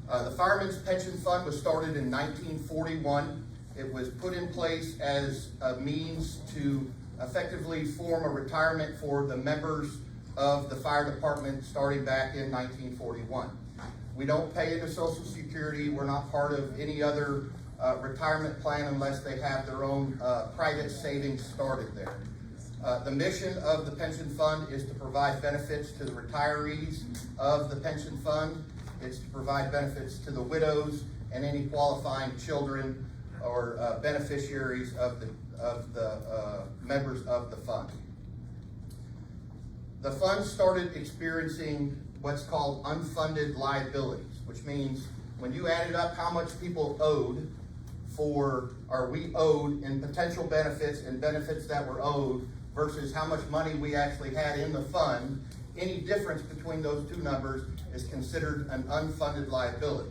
The Firemen's Pension Fund was started in 1941. It was put in place as a means to effectively form a retirement for the members of the fire department starting back in 1941. We don't pay into Social Security. We're not part of any other retirement plan unless they have their own private savings started there. The mission of the pension fund is to provide benefits to the retirees of the pension fund. It's to provide benefits to the widows and any qualifying children or beneficiaries of the members of the fund. The fund started experiencing what's called unfunded liabilities, which means when you added up how much people owed we owed in potential benefits and benefits that were owed versus how much money we actually had in the fund, any difference between those 2 numbers is considered an unfunded liability.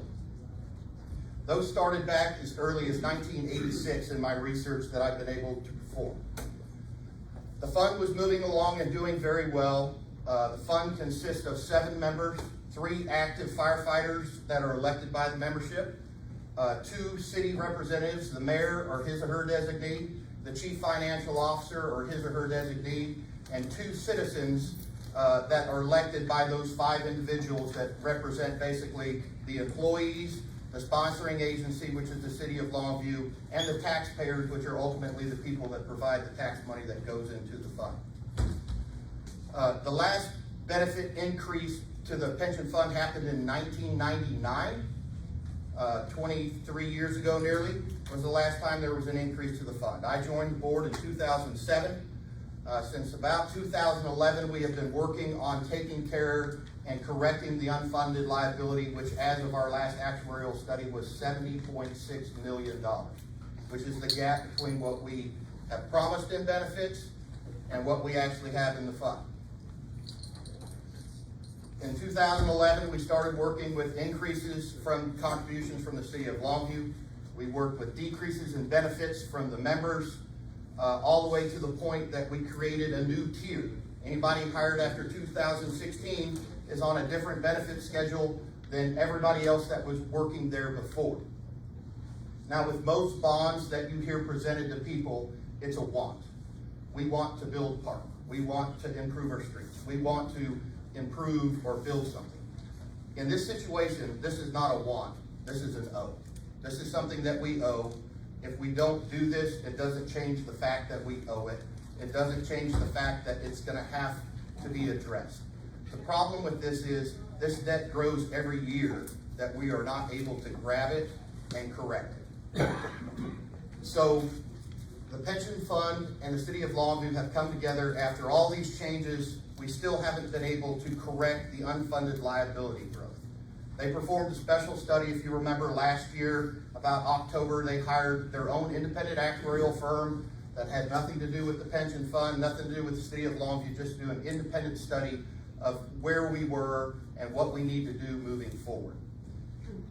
Those started back as early as 1986 in my research that I've been able to perform. The fund was moving along and doing very well. The fund consists of 7 members, 3 active firefighters that are elected by the membership, 2 city representatives, the mayor or his or her designee, the chief financial officer or his or her designee, and 2 citizens that are elected by those 5 individuals that represent basically the employees, the sponsoring agency, which is the city of Longview, and the taxpayers, which are ultimately the people that provide the tax money that goes into the fund. The last benefit increase to the pension fund happened in 1999. 23 years ago nearly was the last time there was an increase to the fund. I joined the board in 2007. Since about 2011, we have been working on taking care and correcting the unfunded liability, which as of our last actuarial study was $70.6 million, which is the gap between what we have promised in benefits and what we actually have in the fund. In 2011, we started working with increases from contributions from the city of Longview. We worked with decreases in benefits from the members, all the way to the point that we created a new tier. Anybody hired after 2016 is on a different benefit schedule than everybody else that was working there before. Now, with most bonds that you hear presented to people, it's a want. We want to build park. We want to improve our streets. We want to improve or build something. In this situation, this is not a want. This is an owe. This is something that we owe. If we don't do this, it doesn't change the fact that we owe it. It doesn't change the fact that it's going to have to be addressed. The problem with this is this debt grows every year that we are not able to grab it and correct it. So the pension fund and the city of Longview have come together after all these changes. We still haven't been able to correct the unfunded liability growth. They performed a special study, if you remember last year, about October. They hired their own independent actuarial firm that had nothing to do with the pension fund, nothing to do with the city of Longview, just do an independent study of where we were and what we need to do moving forward.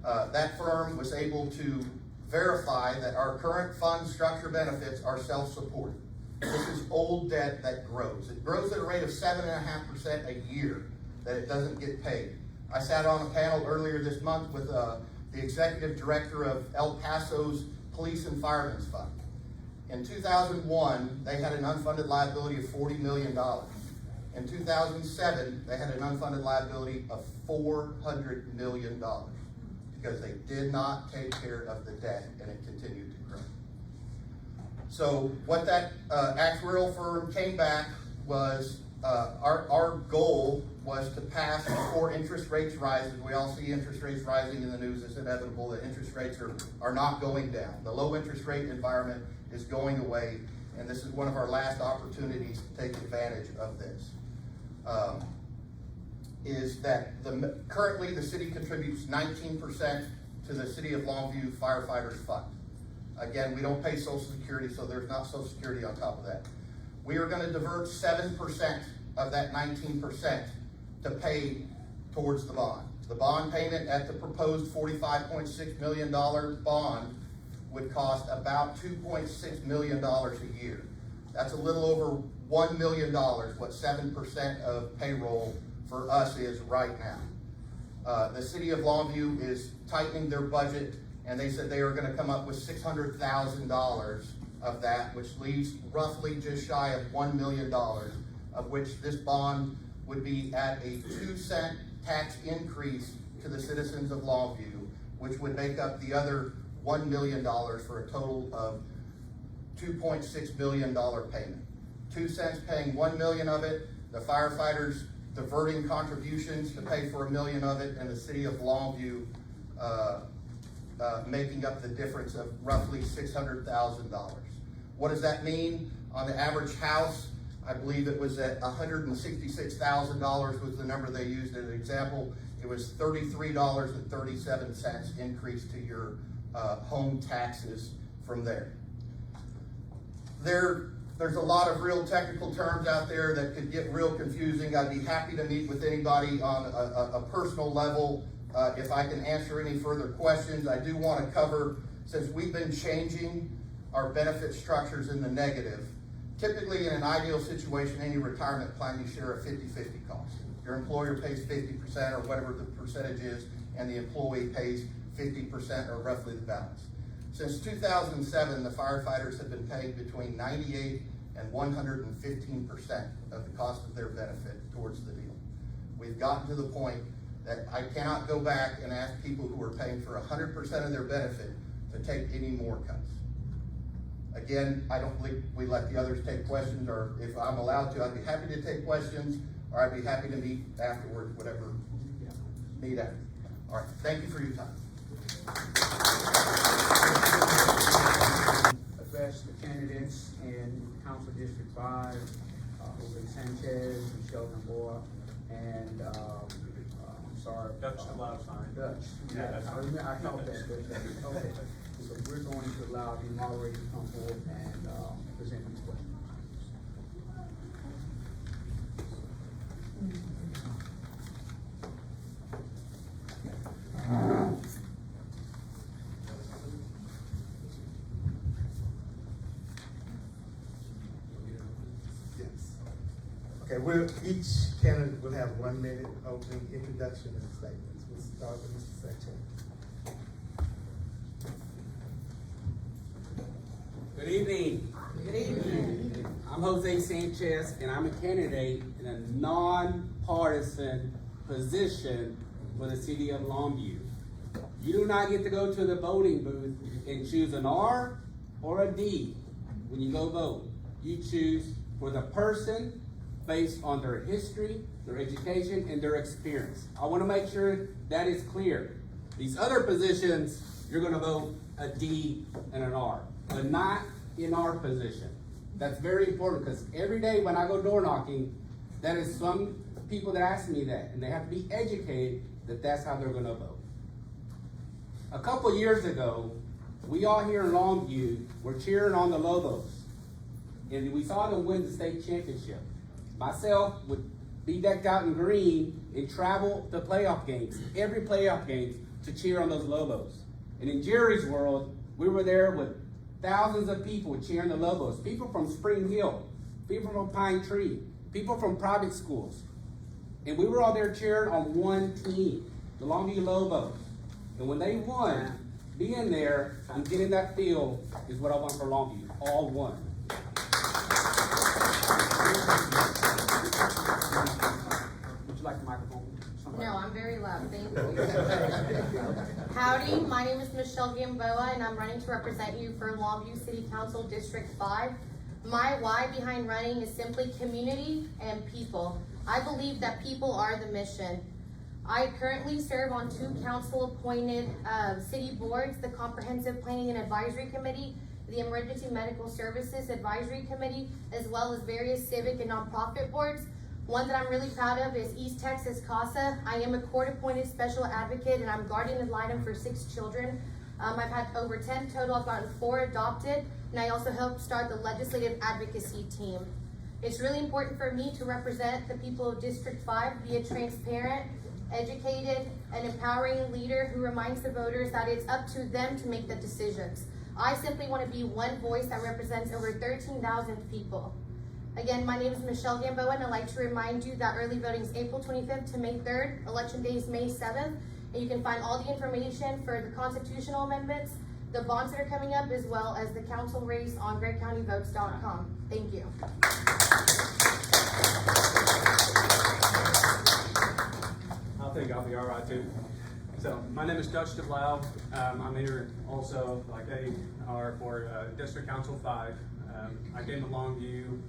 That firm was able to verify that our current fund structure benefits are self-supporting. This is old debt that grows. It grows at a rate of 7.5% a year that it doesn't get paid. I sat on a panel earlier this month with the executive director of El Paso's Police and Firemen's Fund. In 2001, they had an unfunded liability of $40 million. In 2007, they had an unfunded liability of $400 million because they did not take care of the debt and it continued to grow. So what that actuarial firm came back was our goal was to pass before interest rates rise. We all see interest rates rising in the news. It's inevitable that interest rates are not going down. The low interest rate environment is going away, and this is one of our last opportunities to take advantage of this. Is that currently the city contributes 19% to the City of Longview Firefighters Fund. Again, we don't pay Social Security, so there's not Social Security on top of that. We are going to divert 7% of that 19% to pay towards the bond. The bond payment at the proposed $45.6 million bond would cost about $2.6 million a year. That's a little over $1 million, what 7% of payroll for us is right now. The City of Longview is tightening their budget, and they said they are going to come up with $600,000 of that, which leaves roughly just shy of $1 million, of which this bond would be at a 2-cent tax increase to the citizens of Longview, which would make up the other $1 million for a total of $2.6 million payment. 2 cents paying $1 million of it, the firefighters diverting contributions to pay for $1 million of it, and the city of Longview making up the difference of roughly $600,000. What does that mean? On the average house, I believe it was at $166,000 was the number they used as an example. It was $33.37 increase to your home taxes from there. There's a lot of real technical terms out there that could get real confusing. I'd be happy to meet with anybody on a personal level if I can answer any further questions. I do want to cover, since we've been changing our benefit structures in the negative, typically in an ideal situation, any retirement plan, you share a 50-50 cost. Your employer pays 50% or whatever the percentage is, and the employee pays 50% or roughly the balance. Since 2007, the firefighters have been paid between 98 and 115% of the cost of their benefit towards the deal. We've gotten to the point that I cannot go back and ask people who are paying for 100% of their benefit to take any more cuts. Again, I don't believe we let the others take questions, or if I'm allowed to, I'd be happy to take questions, or I'd be happy to meet afterwards, whatever, meet after. All right, thank you for your time. Address the candidates in Council District 5, Jose Sanchez, Michelle Gamboa, and, I'm sorry. Dutch allowed sign. Dutch. Yeah, that's I know that. Okay. So we're going to allow the moderator to come forward and, present these questions. Okay, each candidate will have 1 minute opening introduction and statements. We'll start with Mr. Sanchez. Good evening. Good evening. I'm Jose Sanchez, and I'm a candidate in a non-partisan position for the city of Longview. You do not get to go to the voting booth and choose an R or a D when you go vote. You choose for the person based on their history, their education, and their experience. I want to make sure that is clear. These other positions, you're going to vote a D and an R, but not in our position. That's very important, because every day when I go door knocking, that is some people that ask me that, and they have to be educated that that's how they're going to vote. A couple years ago, we all here in Longview were cheering on the Lobos, and we saw them win the state championship. Myself would be decked out in green and travel to playoff games, every playoff game, to cheer on those Lobos. And in Jerry's world, we were there with thousands of people cheering the Lobos. People from Spring Hill, people from Pine Tree, people from private schools. And we were all there cheering on one team, the Longview Lobos. And when they won, being there and getting that feel is what I want for Longview, all one. Would you like the microphone? Somebody? No, I'm very loud, thank you. Howdy, my name is Michelle Gamboa, and I'm running to represent you for Longview City Council District 5. My why behind running is simply community and people. I believe that people are the mission. I currently serve on 2 council-appointed city boards, the Comprehensive Planning and Advisory Committee, the Emergency Medical Services Advisory Committee, as well as various civic and nonprofit boards. One that I'm really proud of is East Texas CASA. I am a court-appointed special advocate, and I'm guardian ad litem for 6 children. I've had over 10 total. I've gotten 4 adopted, and I also helped start the legislative advocacy team. It's really important for me to represent the people of District 5, be a transparent, educated, and empowering leader who reminds the voters that it's up to them to make the decisions. I simply want to be one voice that represents over 13,000 people. Again, my name is Michelle Gamboa, and I'd like to remind you that early voting is April 25th to May 3rd. Election day is May 7th. And you can find all the information for the constitutional amendments, the bonds that are coming up, as well as the council race on GregCountyVotes.com. Thank you. I think I'll be all right too. So my name is Dutch DeBlau. I'm here also, like they are, for District Council 5. I came to Longview.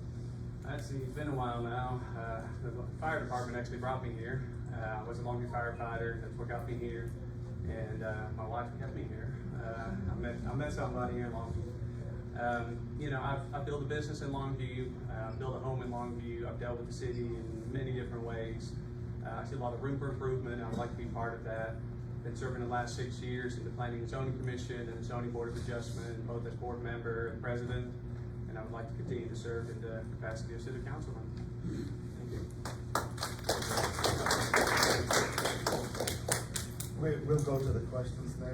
It's been a while now. The fire department actually brought me here. I was a Longview firefighter. That's what got me here, and my wife kept me here. I met somebody here in Longview. You know, I've built a business in Longview. Built a home in Longview. I've dealt with the city in many different ways. I see a lot of room for improvement. I would like to be part of that. Been serving the last 6 years in the Planning and Zoning Commission and the Zoning Board of Adjustment, both as board member and president. And I would like to continue to serve in the capacity of city councilman. Thank you. We'll go to the questions now.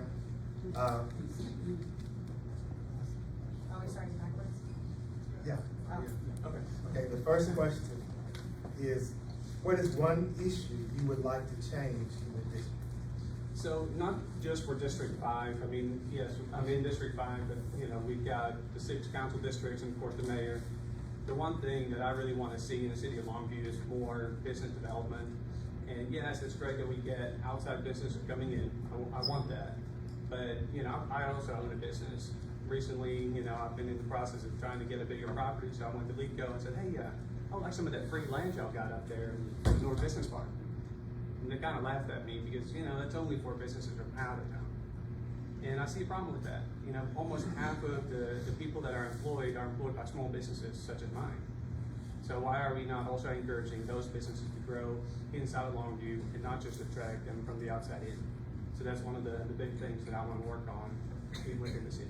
Are we starting backwards? Yeah. Oh. Okay, the first question is, what is one issue you would like to change in the district? So not just for District 5, I mean, yes, I'm in District 5, but we've got the 6 council districts and of course the mayor. The one thing that I really want to see in the city of Longview is more business development. And yes, it's great that we get outside businesses coming in. I want that. But, I also own a business. Recently, I've been in the process of trying to get a bigger property, so I went to LEEDCO and said, hey, I would like some of that free land y'all got up there in the North Business Park. And they kind of laughed at me because, it's only for businesses from out of town. And I see a problem with that. Almost half of the people that are employed by small businesses such as mine. So why are we not also encouraging those businesses to grow inside of Longview and not just attract them from the outside in? So that's one of the big things that I want to work on within the city.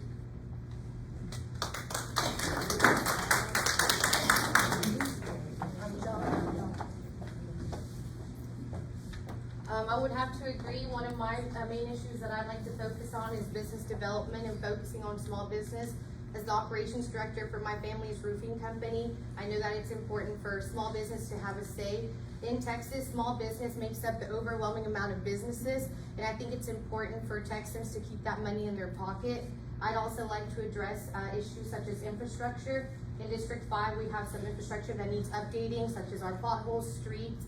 I would have to agree, one of my main issues that I'd like to focus on is business development and focusing on small business. As the operations director for my family's roofing company, I know that it's important for small business to have a say. In Texas, small business makes up the overwhelming amount of businesses, and I think it's important for Texans to keep that money in their pocket. I'd also like to address issues such as infrastructure. In District 5, we have some infrastructure that needs updating, such as our potholes, streets,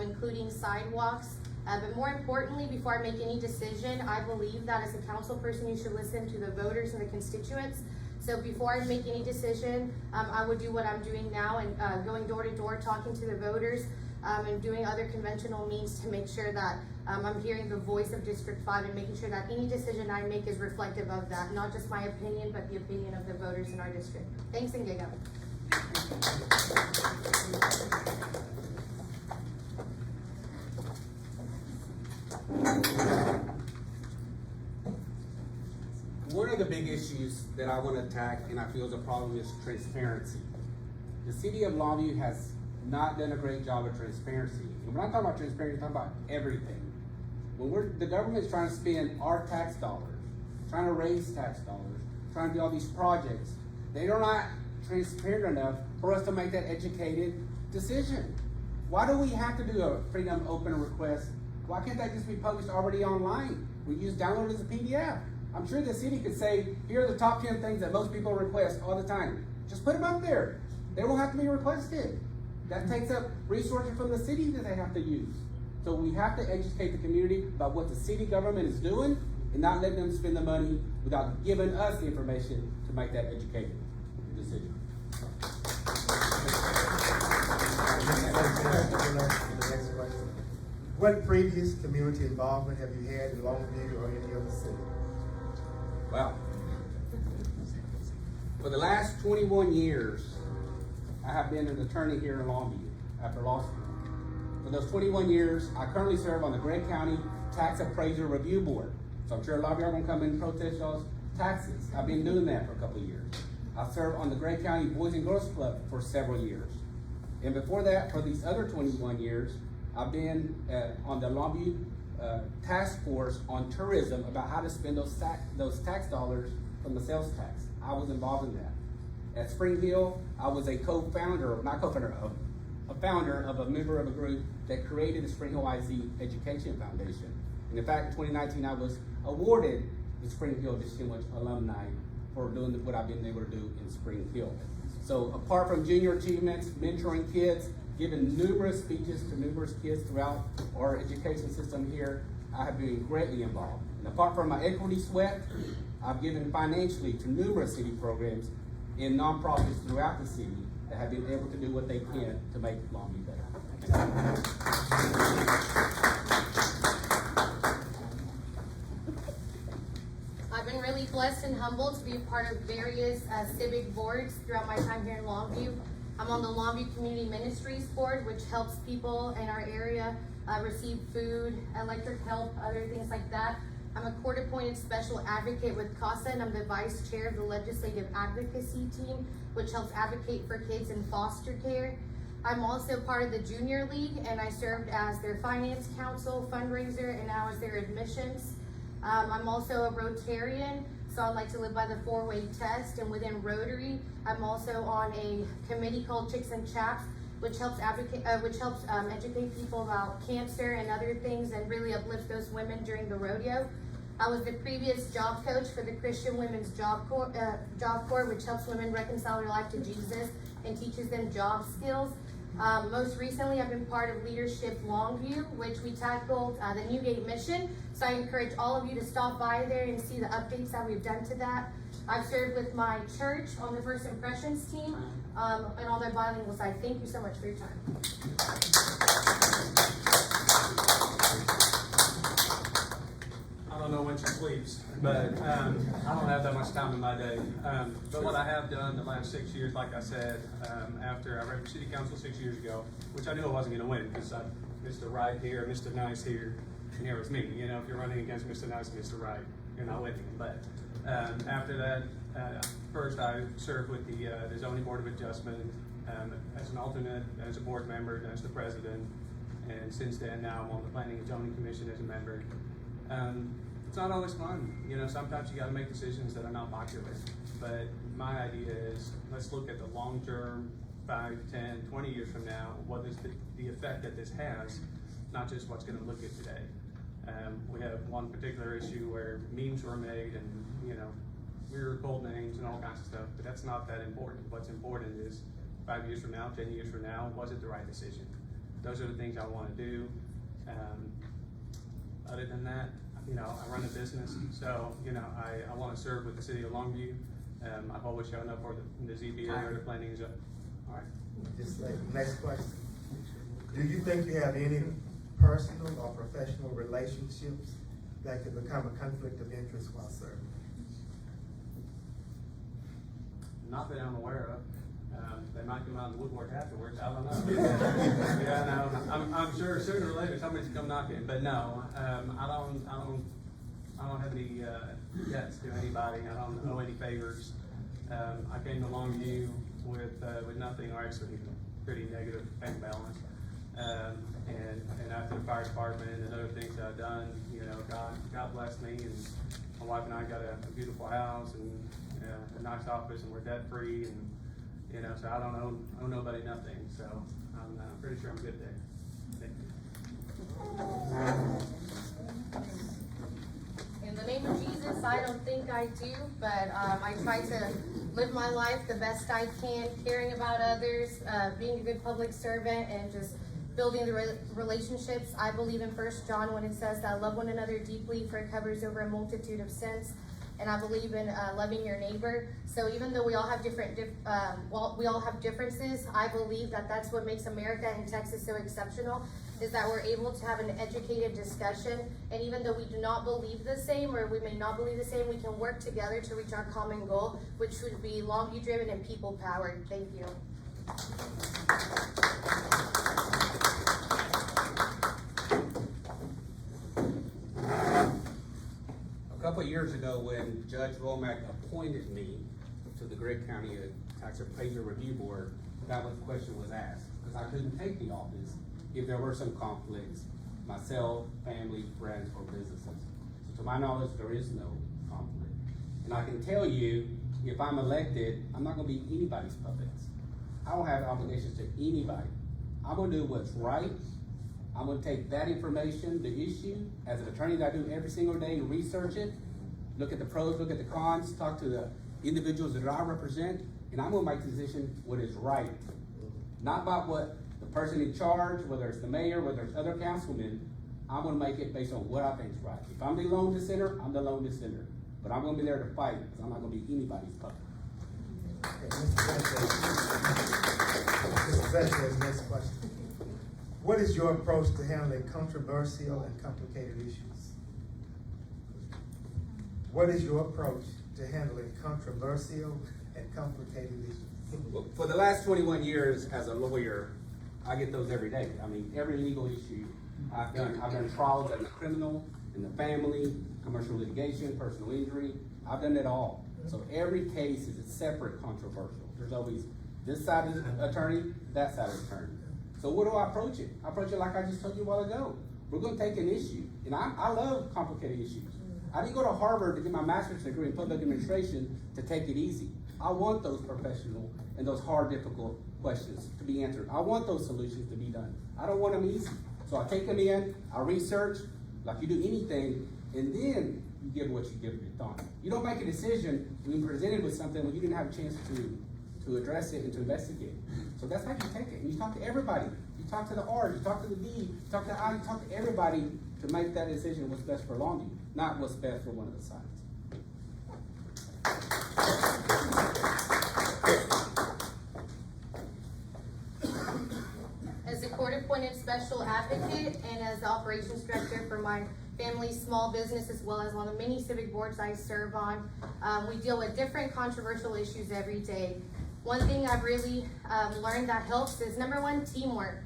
including sidewalks. But more importantly, before I make any decision, I believe that as a council person, you should listen to the voters and the constituents. So before I make any decision, I would do what I'm doing now and going door to door, talking to the voters, and doing other conventional means to make sure that I'm hearing the voice of District 5 and making sure that any decision I make is reflective of that, not just my opinion, but the opinion of the voters in our district. Thanks and giga. One of the big issues that I want to attack and I feel is a problem is transparency. The city of Longview has not done a great job of transparency. And when I talk about transparency, I'm talking about everything. When the government is trying to spend our tax dollars, trying to raise tax dollars, trying to do all these projects, they are not transparent enough for us to make that educated decision. Why do we have to do a freedom open request? Why can't that just be published already online? We just download it as a PDF. I'm sure the city could say, here are the top 10 things that most people request all the time. Just put them up there. They won't have to be requested. That takes up resources from the city that they have to use. So we have to educate the community about what the city government is doing and not letting them spend the money without giving us the information to make that educated decision. What previous community involvement have you had in Longview or any other city? Well, for the last 21 years, I have been an attorney here in Longview after law school. For those 21 years, I currently serve on the Gregg County Tax Appraiser Review Board. So I'm sure a lot of y'all are gonna come in and protest y'all's taxes. I've been doing that for a couple of years. I served on the Gregg County Boys and Girls Club for several years. And before that, for these other 21 years, I've been on the Longview task force on tourism about how to spend those tax dollars from the sales tax. I was involved in that. At Spring Hill, I was a founder of a member of a group that created the Spring Hill IZ Education Foundation. And in fact, in 2019, I was awarded the Spring Hill Distinguished Alumni for doing what I've been able to do in Spring Hill. So apart from junior achievements, mentoring kids, giving numerous speeches to numerous kids throughout our education system here, I have been greatly involved. And apart from my equity sweat, I've given financially to numerous city programs in nonprofits throughout the city that have been able to do what they can to make Longview better. I've been really blessed and humbled to be a part of various civic boards throughout my time here in Longview. I'm on the Longview Community Ministries Board, which helps people in our area receive food, electric help, other things like that. I'm a court-appointed special advocate with CASA, and I'm the vice chair of the Legislative Advocacy Team, which helps advocate for kids in foster care. I'm also part of the Junior League, and I served as their finance council, fundraiser, and now as their admissions. I'm also a Rotarian, so I like to live by the 4-way test, and within Rotary, I'm also on a committee called Chicks and Chaps, which helps educate people about cancer and other things and really uplift those women during the rodeo. I was the previous job coach for the Christian Women's Job Corps, which helps women reconcile their life to Jesus and teaches them job skills. Most recently, I've been part of Leadership Longview, which we tackled the Newgate mission. So I encourage all of you to stop by there and see the updates that we've done to that. I've served with my church on the First Impressions team and on their bilingual side. Thank you so much for your time. I don't know when she sleeps, but I don't have that much time in my day. But what I have done the last 6 years, like I said, after I ran for city council 6 years ago, which I knew I wasn't going to win because Mr. Right here, Mr. Nice here, and here was me. You know, if you're running against Mr. Nice and Mr. Right, you're not winning. But after that, first I served with the Zoning Board of Adjustment as an alternate, as a board member, as the president, and since then now I'm on the Planning and Zoning Commission as a member. It's not always fun. You know, sometimes you got to make decisions that are not popular. But my idea is, let's look at the long term, 5, 10, 20 years from now. What is the effect that this has, not just what's going to look at today. We have one particular issue where memes were made and, you know, we were called names and all kinds of stuff, but that's not that important. What's important is 5 years from now, 10 years from now, was it the right decision? Those are the things I want to do. Other than that, you know, I run a business, so, you know, I want to serve with the city of Longview. I've always shown up for the ZBA or the planning. All right. Just like, next question. Do you think you have any personal or professional relationships that could become a conflict of interest while serving? Not that I'm aware of. They might come out in the woodwork afterwards. I don't know. Yeah, no. I'm sure sooner or later somebody's come knocking, but no. I don't have any debts to anybody. I don't owe any favors. I came to Longview with nothing, or actually pretty negative bank balance. And after the fire department and other things that I've done, you know, God blessed me, and my wife and I got a beautiful house and a nice office, and we're debt free, and you know, so I don't owe nobody nothing. So I'm pretty sure I'm good there. Thank you. In the name of Jesus, I don't think I do, but I try to live my life the best I can, caring about others, being a good public servant, and just building the relationships. I believe in 1 John when it says that love one another deeply, for it covers over a multitude of sins. And I believe in loving your neighbor. So even though we all have we all have differences, I believe that that's what makes America and Texas so exceptional, is that we're able to have an educated discussion. And even though we do not believe the same, or we may not believe the same, we can work together to reach our common goal, which would be Longview driven and people powered. Thank you. A couple of years ago, when Judge Womack appointed me to the Gregg County Tax Appraisal Review Board, that was the question was asked, because I couldn't take the office if there were some conflicts, myself, family, friends, or businesses. So to my knowledge, there is no conflict. And I can tell you, if I'm elected, I'm not gonna be anybody's puppets. I don't have obligations to anybody. I'm gonna do what's right. I'm gonna take that information, the issue, as an attorney that I do every single day, and research it, look at the pros, look at the cons, talk to the individuals that I represent, and I'm gonna make the decision what is right. Not about what the person in charge, whether it's the mayor, whether it's other councilmen, I'm gonna make it based on what I think is right. If I'm the lone dissenter, I'm the lone dissenter. But I'm gonna be there to fight, because I'm not gonna be anybody's puppet. Okay, Mr. Sanchez, next question. What is your approach to handling controversial and complicated issues? What is your approach to handling controversial and complicated issues? Well, for the last 21 years as a lawyer, I get those every day. I mean, every legal issue I've done. I've done trials in the criminal, in the family, commercial litigation, personal injury. I've done it all. So every case is a separate controversial. There's always This side is attorney, that side is attorney. So what do I approach it? I approach it like I just told you a while ago. We're gonna take an issue, and I love complicated issues. I didn't go to Harvard to get my master's degree in public administration to take it easy. I want those professional and those hard, difficult questions to be answered. I want those solutions to be done. I don't want them easy. So I take them in, I research, like you do anything, and then you give what you give your thought. You don't make a decision when you're presented with something when you didn't have a chance to address it and to investigate. So that's how you take it. And you talk to everybody. You talk to the R, you talk to the D, you talk to the I, you talk to everybody to make that decision what's best for Longview, not what's best for one of the sides. As a court-appointed special advocate and as the operations director for my family's small business, as well as on the many civic boards I serve on, we deal with different controversial issues every day. One thing I've really learned that helps is number one, teamwork,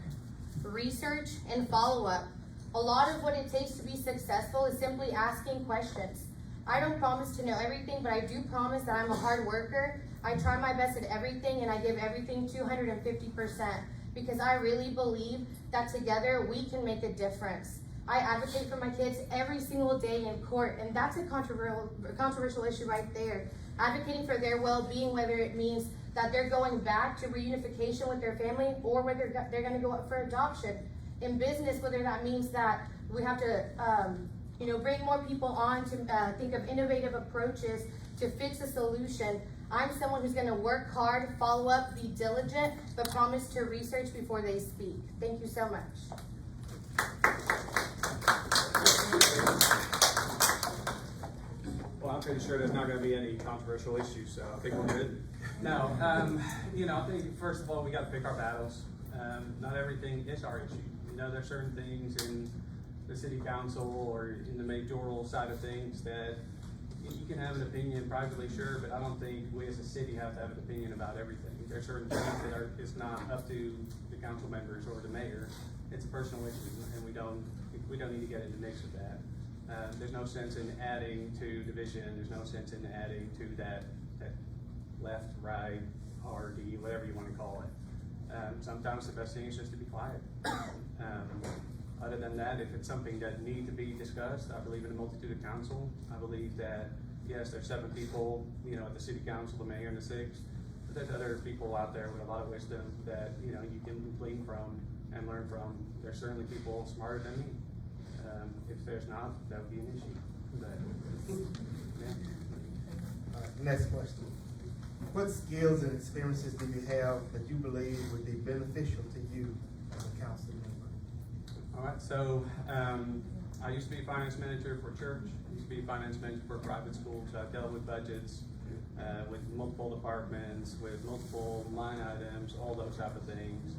research, and follow-up. A lot of what it takes to be successful is simply asking questions. I don't promise to know everything, but I do promise that I'm a hard worker. I try my best at everything, and I give everything 250%, because I really believe that together we can make a difference. I advocate for my kids every single day in court, and that's a controversial issue right there. Advocating for their well-being, whether it means that they're going back to reunification with their family or whether they're going to go up for adoption. In business, whether that means that we have to bring more people on to think of innovative approaches to fix a solution. I'm someone who's going to work hard, follow up, be diligent, but promise to research before they speak. Thank you so much. Well, I'm pretty sure there's not going to be any controversial issues, so I think we're good. No, I think first of all we got to pick our battles. Not everything is our issue. There's certain things in the city council or in the mayoral side of things that you can have an opinion privately, sure, but I don't think we as a city have to have an opinion about everything. There's certain things that it's not up to the council members or the mayor. It's a personal issue, and we don't need to get into the mix with that. There's no sense in adding to division. There's no sense in adding to that left, right, RD, whatever you want to call it. Sometimes the best thing is just to be quiet. Other than that, if it's something that needs to be discussed, I believe in a multitude of council. I believe that, yes, there's 7 people, at the city council, the mayor and the 6, but there's other people out there with a lot of wisdom that, you can glean from and learn from. There's certainly people smarter than me. If there's not, that would be an issue. But, yeah. All right, next question. What skills and experiences do you have that you believe would be beneficial to you as a council member? All right, so I used to be finance manager for church. I used to be finance manager for a private school, so I've dealt with budgets, with multiple departments, with multiple line items, all those type of things,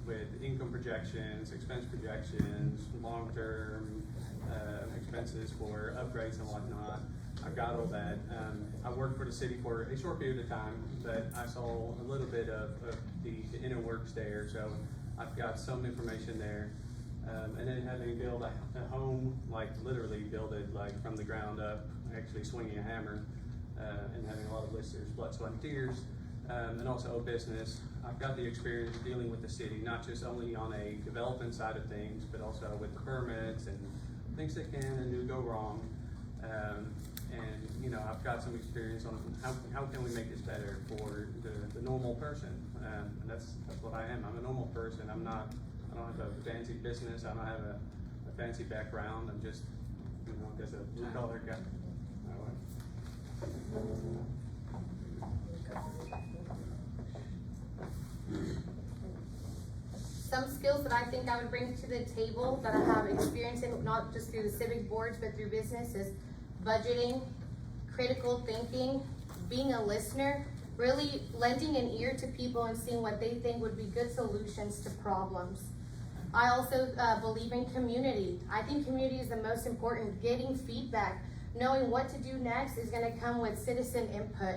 with income projections, expense projections, long-term expenses for upgrades and whatnot. I've got all that. I worked for the city for a short period of time, but I saw a little bit of the inner works there, so I've got some information there. And then having built a home, like literally build it like from the ground up, actually swinging a hammer, and having a lot of blisters, blood, sweat, and tears, and also a business. I've got the experience dealing with the city, not just only on a development side of things, but also with the permits and things that can and do go wrong. And I've got some experience on how can we make this better for the normal person, and that's what I am. I'm a normal person. I don't have a fancy business. I don't have a fancy background. I'm just just a blue collar guy. Some skills that I think I would bring to the table that I have experience in, not just through the civic boards, but through business, is budgeting, critical thinking, being a listener, really lending an ear to people and seeing what they think would be good solutions to problems. I also believe in community. I think community is the most important. Getting feedback, knowing what to do next is going to come with citizen input.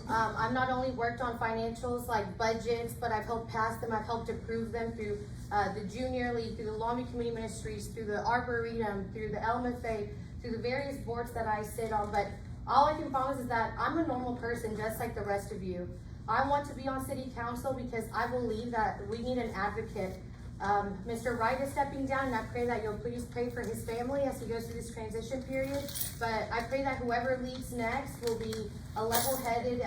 I've not only worked on financials like budgets, but I've helped pass them, I've helped approve them through the Junior League, through the Longview Community Ministries, through the Arboretum, through the LMFA, through the various boards that I sit on. But all I can promise is that I'm a normal person just like the rest of you. I want to be on city council because I believe that we need an advocate. Mr. Wright is stepping down, and I pray that you'll please pray for his family as he goes through this transition period. But I pray that whoever leads next will be a level-headed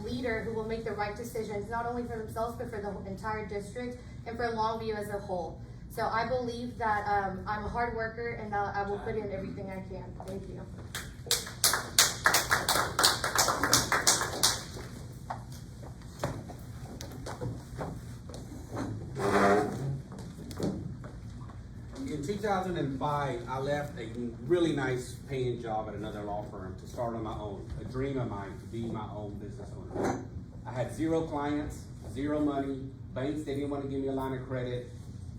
leader who will make the right decisions, not only for themselves, but for the entire district and for Longview as a whole. So I believe that I'm a hard worker, and I will put in everything I can. Thank you. In 2005, I left a really nice paying job at another law firm to start on my own, a dream of mine to be my own business owner. I had 0 clients, 0 money, banks, they didn't want to give me a line of credit,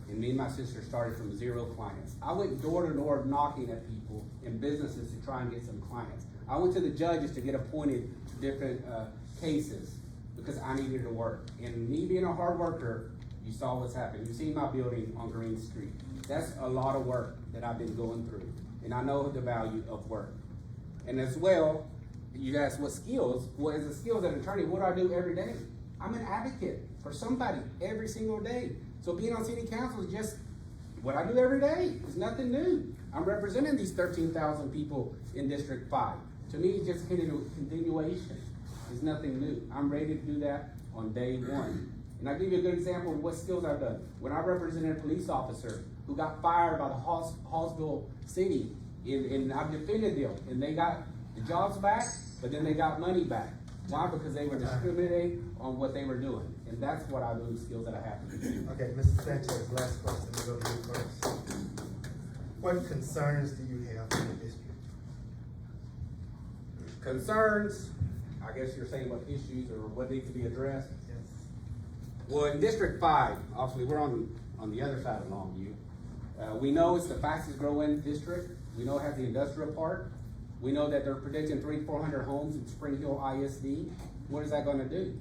and me and my sister started from 0 clients. I went door to door knocking at people in businesses to try and get some clients. I went to the judges to get appointed to different cases because I needed to work. And me being a hard worker, you saw what's happened. You see my building on Green Street. That's a lot of work that I've been going through, and I know the value of work. And as well, you ask what skills? Well, as a skills as an attorney, what do I do every day? I'm an advocate for somebody every single day. So being on city council is just what I do every day. It's nothing new. I'm representing these 13,000 people in District 5. To me, it's just continuation. It's nothing new. I'm ready to do that on day one. And I'll give you a good example of what skills I've done. When I represented a police officer who got fired by the Hallsville City, and I've defended them, and they got the jobs back, but then they got money back. Why? Because they were discriminating on what they were doing. And that's what I do, skills that I have to do. Okay, Mr. Sanchez, last question, we'll go to you first. What concerns do you have in the district? Concerns, I guess you're saying what issues or what needs to be addressed. Yes. Well, in District 5, obviously we're on the other side of Longview. We know it's the fastest growing district. We know it has the industrial park. We know that they're predicting 300 to 400 homes in Spring Hill ISD. What is that going to do?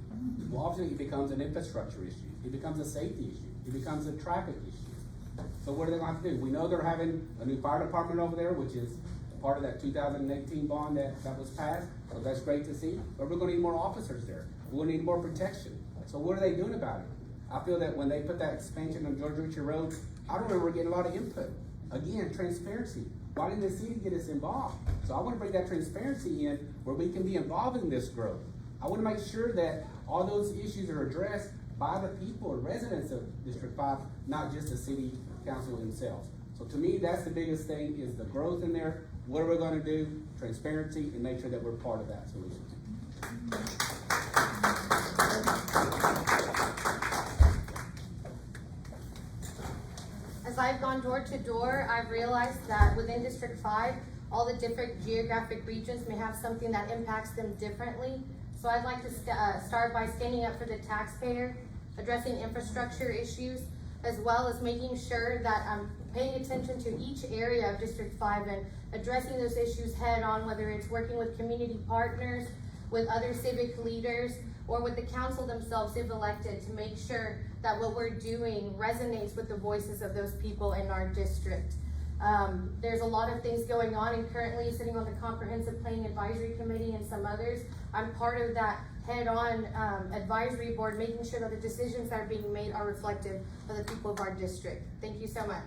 Well, obviously it becomes an infrastructure issue. It becomes a safety issue. It becomes a traffic issue. So what are they going to have to do? We know they're having a new fire department over there, which is part of that 2018 bond that was passed. So that's great to see. But we're going to need more officers there. We're going to need more protection. So what are they doing about it? I feel that when they put that expansion on George Richard Road, I don't remember getting a lot of input. Again, transparency. Why didn't the city get us involved? So I want to bring that transparency in where we can be involved in this growth. I want to make sure that all those issues are addressed by the people and residents of District 5, not just the city council themselves. So to me, that's the biggest thing, is the growth in there. What are we going to do? Transparency, and make sure that we're part of that solution. As I've gone door to door, I've realized that within District 5, all the different geographic regions may have something that impacts them differently. So I'd like to start by standing up for the taxpayer, addressing infrastructure issues, as well as making sure that I'm paying attention to each area of District 5 and addressing those issues head on, whether it's working with community partners, with other civic leaders, or with the council themselves if elected, to make sure that what we're doing resonates with the voices of those people in our district. There's a lot of things going on, and currently sitting on the Comprehensive Planning Advisory Committee and some others. I'm part of that head-on advisory board, making sure that the decisions that are being made are reflective of the people of our district. Thank you so much.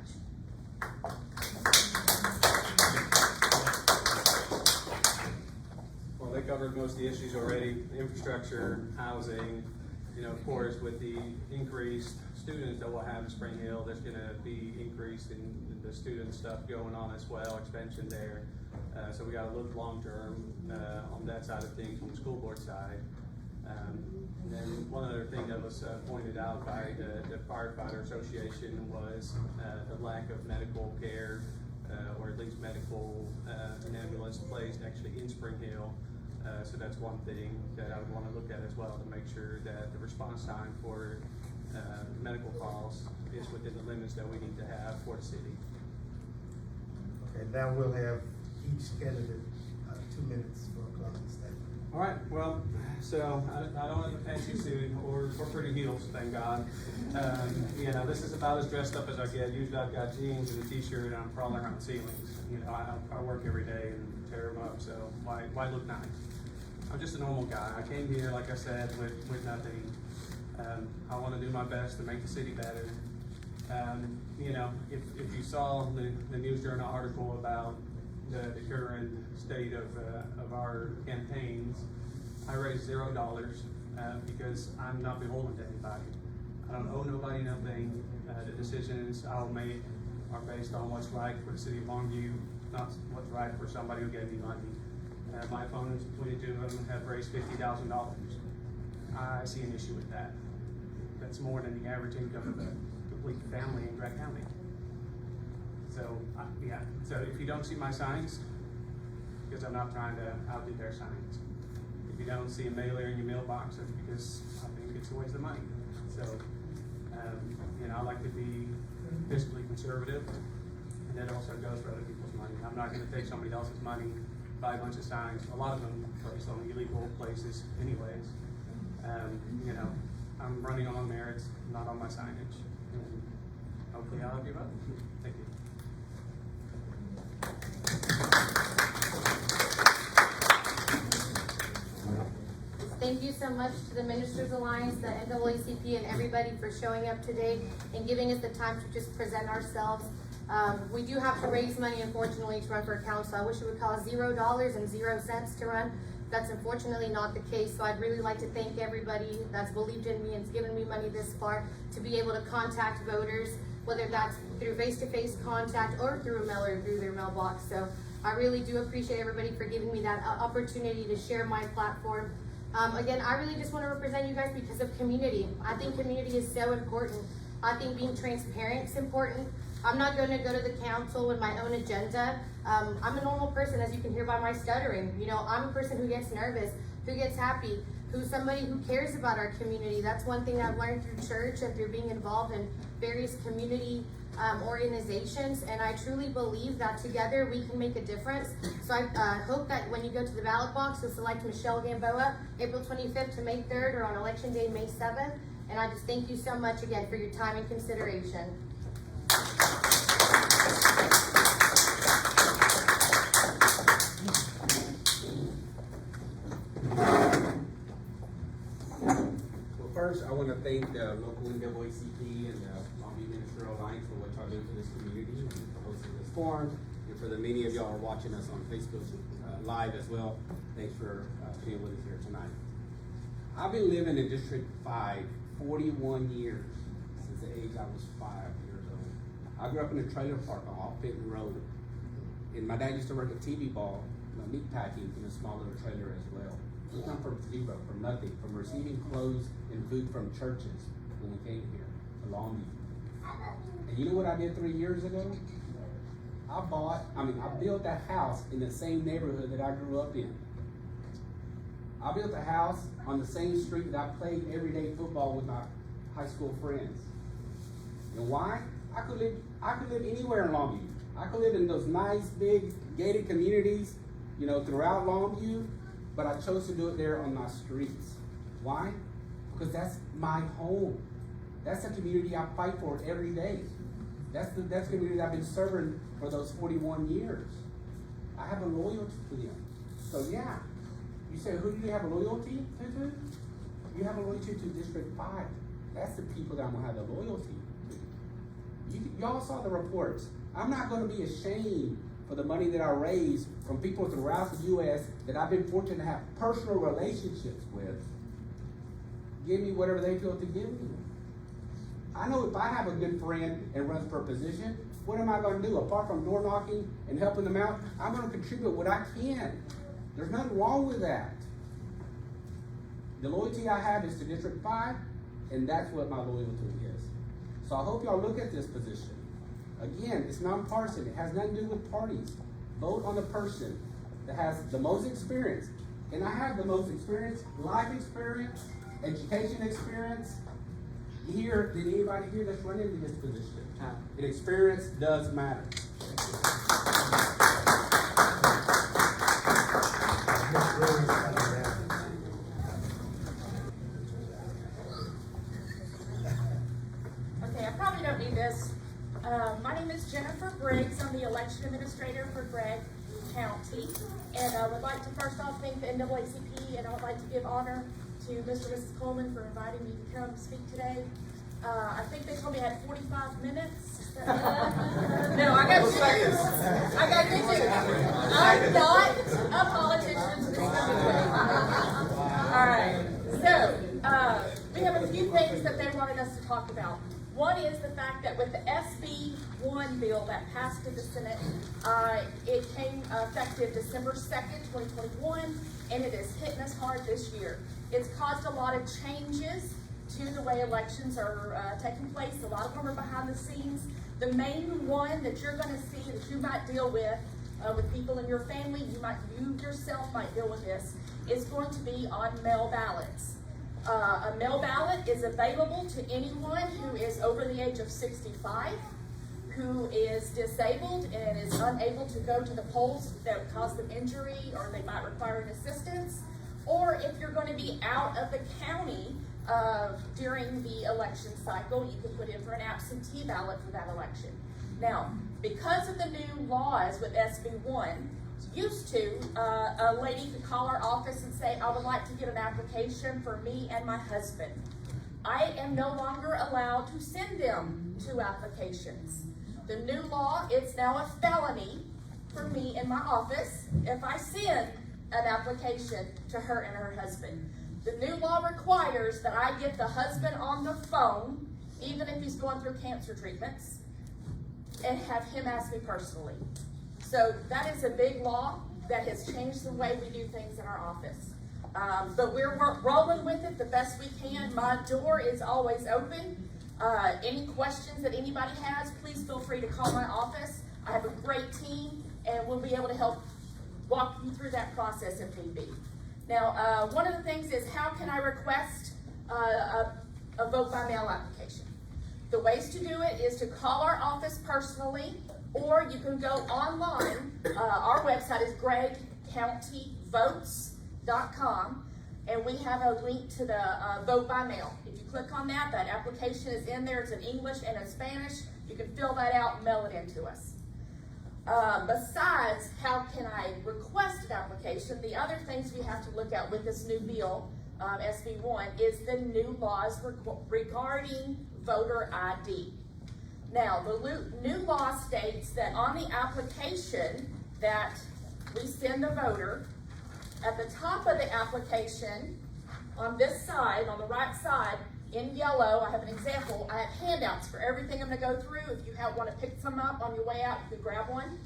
Well, they covered most of the issues already: infrastructure, housing. You know, of course, with the increased students that we'll have in Spring Hill, there's going to be increase in the student stuff going on as well, expansion there. So we got to look long term on that side of things from the school board side. And then one other thing that was pointed out by the firefighter association was the lack of medical care, or at least medical an ambulance placed actually in Spring Hill. So that's one thing that I would want to look at as well, to make sure that the response time for medical calls is within the limits that we need to have for the city. Okay, now we'll have each candidate 2 minutes for a closing statement. All right, well, so I don't have a fancy suit or pretty heels, thank God. You know, this is about as dressed up as I get. Usually I've got jeans and a t-shirt and I'm crawling around ceilings. You know, I work every day and tear them up, so why look nice? I'm just a normal guy. I came here, like I said, with nothing. I want to do my best to make the city better. You know, if you saw the News Journal article about the current state of our campaigns, I raised $0 because I'm not beholden to anybody. I don't owe nobody nothing. The decisions I'll make are based on what's right for the city of Longview, not what's right for somebody who gave me money. My opponents, between the two of them, have raised $50,000. I see an issue with that. That's more than the average income of a complete family in Grant County. So, yeah, so if you don't see my signs, because I'm not trying to outdo their signs. If you don't see a mailer in your mailbox, it's because I think it's a waste of money. So, you know, I like to be fiscally conservative, and that also goes for other people's money. I'm not gonna take somebody else's money, buy a bunch of signs, a lot of them placed on illegal places anyways. You know, I'm running on merits, not on my signage, and hopefully I'll help you vote. Thank you. Thank you so much to the Ministers Alliance, the NAACP, and everybody for showing up today and giving us the time to just present ourselves. We do have to raise money, unfortunately, to run for council. I wish it would cost $0 and 0 cents to run. That's unfortunately not the case, so I'd really like to thank everybody that's believed in me and has given me money this far to be able to contact voters, whether that's through face-to-face contact or through a mail or through their mailbox. So I really do appreciate everybody for giving me that opportunity to share my platform. Again, I really just want to represent you guys because of community. I think community is so important. I think being transparent is important. I'm not going to go to the council with my own agenda. I'm a normal person, as you can hear by my stuttering. You know, I'm a person who gets nervous, who gets happy, who's somebody who cares about our community. That's one thing I've learned through church and through being involved in various community organizations, and I truly believe that together we can make a difference. So I hope that when you go to the ballot box, you'll select Michelle Gamboa, April 25th to May 3rd, or on Election Day, May 7th. And I just thank you so much again for your time and consideration. Well, first, I want to thank the local NAACP and the Longview Ministerial Alliance for what y'all do for this community and for hosting this forum. And for the many of y'all who are watching us on Facebook Live as well, thanks for being with us here tonight. I've been living in District 5 41 years, since the age I was 5 years old. I grew up in a trailer park on Off Benton Road. And my dad used to work at TV Ball, meat packing in a small little trailer as well. We come from zero, from nothing, from receiving clothes and food from churches when we came here to Longview. And you know what I did 3 years ago? I built a house in the same neighborhood that I grew up in. I built a house on the same street that I played everyday football with my high school friends. And why? I could live anywhere in Longview. I could live in those nice, big, gated communities, you know, throughout Longview, but I chose to do it there on my streets. Why? Because that's my home. That's the community I fight for every day. That's the community I've been serving for those 41 years. I have a loyalty to them. So yeah, you say, who do you have a loyalty to? You have a loyalty to District 5. That's the people that I'm gonna have the loyalty to. Y'all saw the reports. I'm not gonna be ashamed for the money that I raise from people throughout the U.S. that I've been fortunate to have personal relationships with. Give me whatever they feel to give me. I know if I have a good friend and runs for a position, what am I gonna do? Apart from door knocking and helping them out, I'm gonna contribute what I can. There's nothing wrong with that. The loyalty I have is to District 5, and that's what my loyalty is. So I hope y'all look at this position. Again, it's nonpartisan. It has nothing to do with parties. Vote on the person that has the most experience. And I have the most experience, life experience, education experience here than anybody here that's running into this position. And experience does matter. Okay, I probably don't need this. My name is Jennifer Briggs. I'm the election administrator for Gregg County. And would like to first off thank the NAACP, and I would like to give honor to Mr. and Mrs. Coleman for inviting me to come speak today. I think they told me I had 45 minutes. No, I got 2 minutes. I got 2 minutes. I'm not a politician. All right. So, we have a few things that they wanted us to talk about. One is the fact that with the SB 1 bill that passed through the Senate, it came effective December 2nd, 2021, and it is hitting us hard this year. It's caused a lot of changes to the way elections are taking place. A lot of them are behind the scenes. The main one that you're going to see that you might deal with people in your family, you yourself might deal with this, is going to be on mail ballots. A mail ballot is available to anyone who is over the age of 65, who is disabled and is unable to go to the polls that would cause them injury or they might require an assistance, or if you're going to be out of the county during the election cycle, you can put in for an absentee ballot for that election. Now, because of the new laws with SB 1, used to, a lady could call our office and say, I would like to get an application for me and my husband. I am no longer allowed to send them 2 applications. The new law, it's now a felony for me in my office if I send an application to her and her husband. The new law requires that I get the husband on the phone, even if he's going through cancer treatments, and have him ask me personally. So that is a big law that has changed the way we do things in our office. But we're rolling with it the best we can. My door is always open. Any questions that anybody has, please feel free to call my office. I have a great team, and we'll be able to help walk you through that process if need be. Now, one of the things is, how can I request a vote by mail application? The ways to do it is to call our office personally, or you can go online. Our website is greggcountyvotes.com, and we have a link to the vote by mail. If you click on that, that application is in there. It's in English and in Spanish. You can fill that out and mail it in to us. Besides, how can I request an application? The other things we have to look at with this new bill, SB 1, is the new laws regarding voter ID. Now, the new law states that on the application that we send the voter, at the top of the application, on this side, on the right side, in yellow, I have an example. I have handouts for everything I'm going to go through. If you want to pick some up on your way out, you can grab one.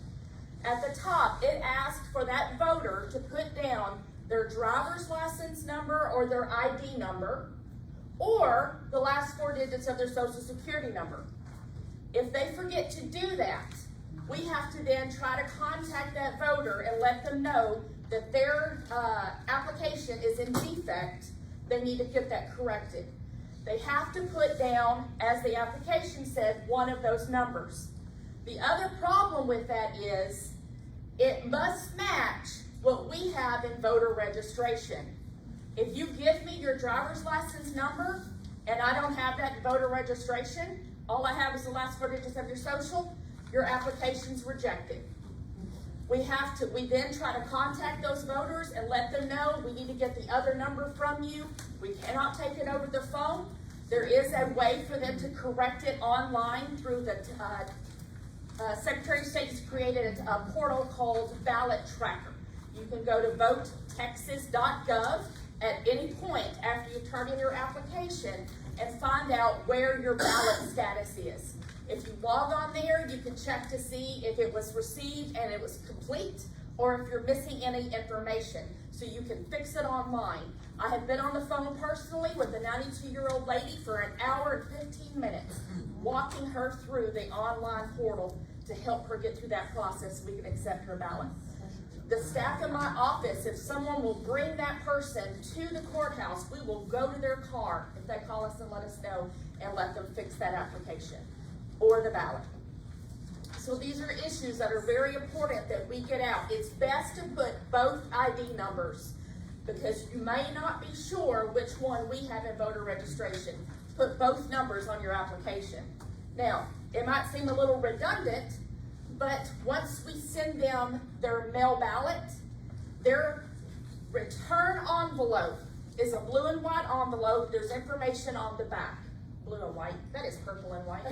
At the top, it asks for that voter to put down their driver's license number or their ID number, or the last 4 digits of their social security number. If they forget to do that, we have to then try to contact that voter and let them know that their application is in defect. They need to get that corrected. They have to put down, as the application said, one of those numbers. The other problem with that is it must match what we have in voter registration. If you give me your driver's license number and I don't have that in voter registration, all I have is the last 4 digits of your social, your application's rejected. We then try to contact those voters and let them know we need to get the other number from you. We cannot take it over the phone. There is a way for them to correct it online through the Secretary of State has created a portal called Ballot Tracker. You can go to votetexas.gov at any point after you turn in your application and find out where your ballot status is. If you log on there, you can check to see if it was received and it was complete, or if you're missing any information, so you can fix it online. I have been on the phone personally with a 92-year-old lady for an hour and 15 minutes, walking her through the online portal to help her get through that process so we can accept her ballot. The staff in my office, if someone will bring that person to the courthouse, we will go to their car if they call us and let us know and let them fix that application or the ballot. So these are issues that are very important that we get out. It's best to put both ID numbers because you may not be sure which one we have in voter registration. Put both numbers on your application. Now, it might seem a little redundant, but once we send them their mail ballot, Their return envelope is a blue and white envelope. There's information on the back. Blue and white, that is purple and white.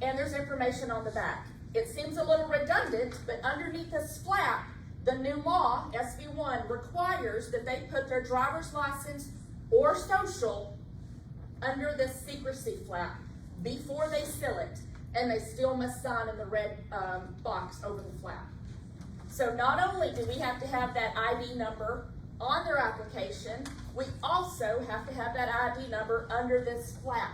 And there's information on the back. It seems a little redundant, but underneath this flap, the new law, SB1, requires that they put their driver's license or social under this secrecy flap before they seal it, and they still must sign in the red box over the flap. So not only do we have to have that ID number on their application, we also have to have that ID number under this flap.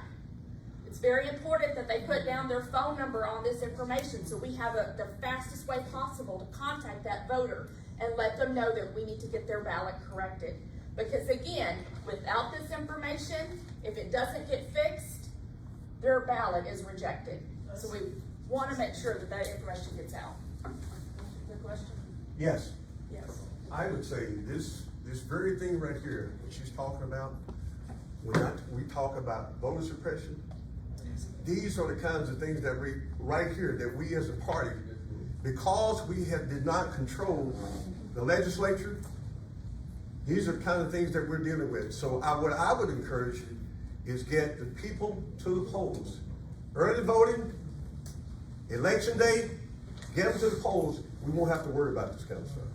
It's very important that they put down their phone number on this information so we have the fastest way possible to contact that voter and let them know that we need to get their ballot corrected. Because again, without this information, if it doesn't get fixed, their ballot is rejected. So we want to make sure that that information gets out. Good question? Yes. Yes. I would say this very thing right here, what she's talking about, we talk about voter suppression. These are the kinds of things that right here, that we as a party, because we did not control the legislature, these are the kind of things that we're dealing with. So what I would encourage you is get the people to the polls. Early voting, election day, get them to the polls. We won't have to worry about this kind of stuff.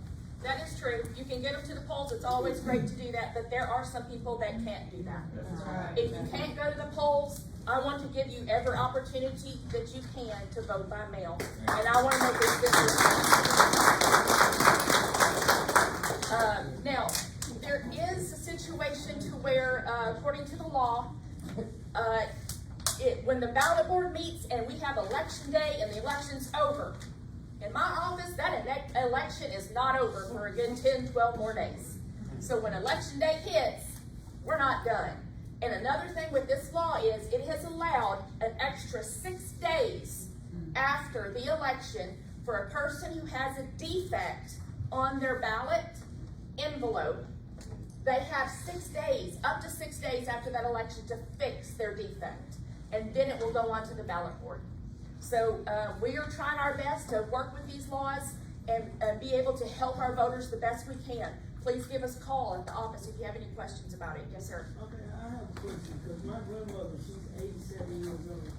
That is true. You can get them to the polls. It's always great to do that, but there are some people that can't do that. If you can't go to the polls, I want to give you every opportunity that you can to vote by mail. And I want to make this difference. Now, there is a situation to where, according to the law, when the ballot board meets and we have election day and the election's over, in my office, that election is not over for a good 10, 12 more days. So when election day hits, we're not done. And another thing with this law is it has allowed an extra 6 days after the election for a person who has a defect on their ballot envelope. They have 6 days, up to 6 days after that election to fix their defect. And then it will go on to the ballot board. So we are trying our best to work with these laws and be able to help our voters the best we can. Please give us a call at the office if you have any questions about it. Yes, sir. Okay, I have a question, because my grandmother, she's 87 years old,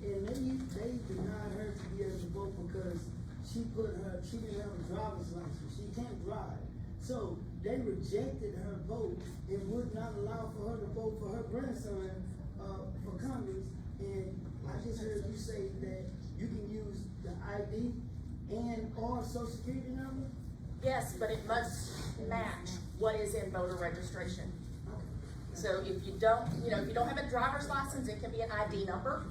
and they denied her to be able to vote because she didn't have a driver's license. She can't drive. So they rejected her vote and would not allow for her to vote for her grandson for Congress. And I just heard you say that you can use the ID and or social security number? Yes, but it must match what is in voter registration. So if you don't have a driver's license, it can be an ID number,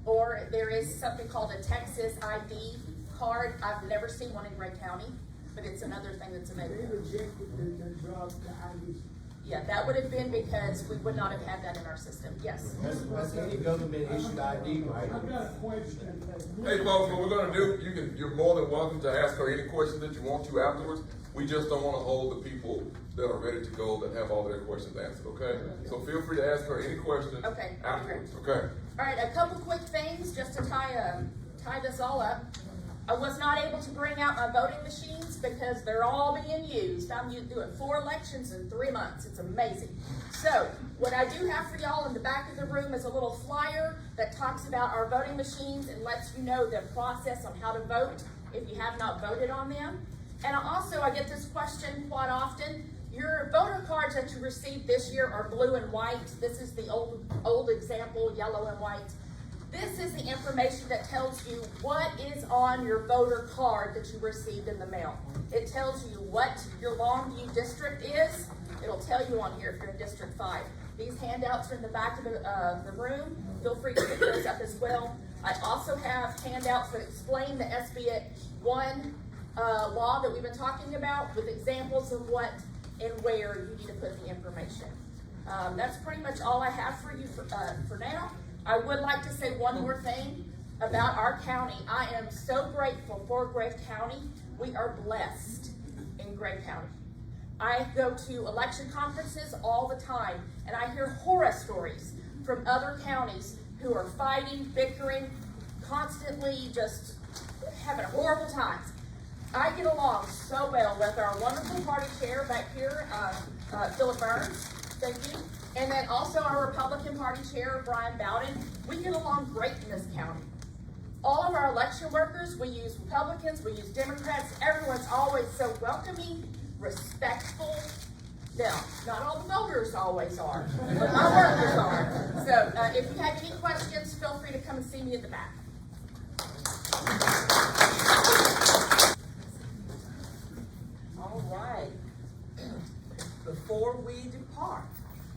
or there is something called a Texas ID card. I've never seen one in Gray County, but it's another thing that's available. They rejected the ID. Yeah, that would have been because we would not have had that in our system. Yes. That's any government issued ID, right? I've got a question. Hey folks, what we're gonna do, you're more than welcome to ask her any questions that you want to afterwards. We just don't wanna hold the people that are ready to go that have all their questions answered, okay? So feel free to ask her any questions afterwards, okay? All right, a couple quick things just to tie this all up. I was not able to bring out my voting machines because they're all being used. I'm doing 4 elections in 3 months. It's amazing. So what I do have for y'all in the back of the room is a little flyer that talks about our voting machines and lets you know the process on how to vote if you have not voted on them. And I get this question quite often. Your voter cards that you received this year are blue and white. This is the old example, yellow and white. This is the information that tells you what is on your voter card that you received in the mail. It tells you what your Longview district is. It'll tell you on here if you're in District 5. These handouts are in the back of the room. Feel free to pick those up as well. I also have handouts that explain the SB1 law that we've been talking about with examples of what and where you need to put the information. That's pretty much all I have for you for now. I would like to say one more thing about our county. I am so grateful for Gray County. We are blessed in Gray County. I go to election conferences all the time, and I hear horror stories from other counties who are fighting, bickering, constantly just having horrible times. I get along so well with our wonderful party chair back here, Philip Burns, thank you. And then also our Republican Party chair, Brian Bowden. We get along great in this county. All of our election workers, we use Republicans, we use Democrats, everyone's always so welcoming, respectful. Now, not all the voters always are, but our workers are. So if you have any questions, feel free to come and see me at the back. All right. Before we depart,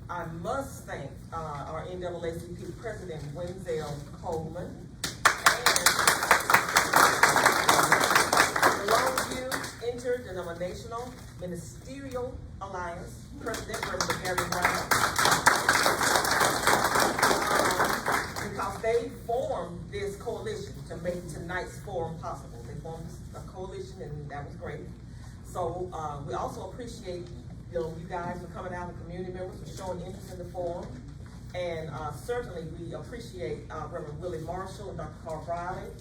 I must thank our NAACP President, Wenzel Coleman, and the Longview Interdenominational Ministerial Alliance President, Reverend Gary Brown, because they formed this coalition to make tonight's forum possible. They formed a coalition, and that was great. So we also appreciate you guys for coming out, the community members for showing interest in the forum. And certainly we appreciate Reverend Willie Marshall and Dr. Carl Briley.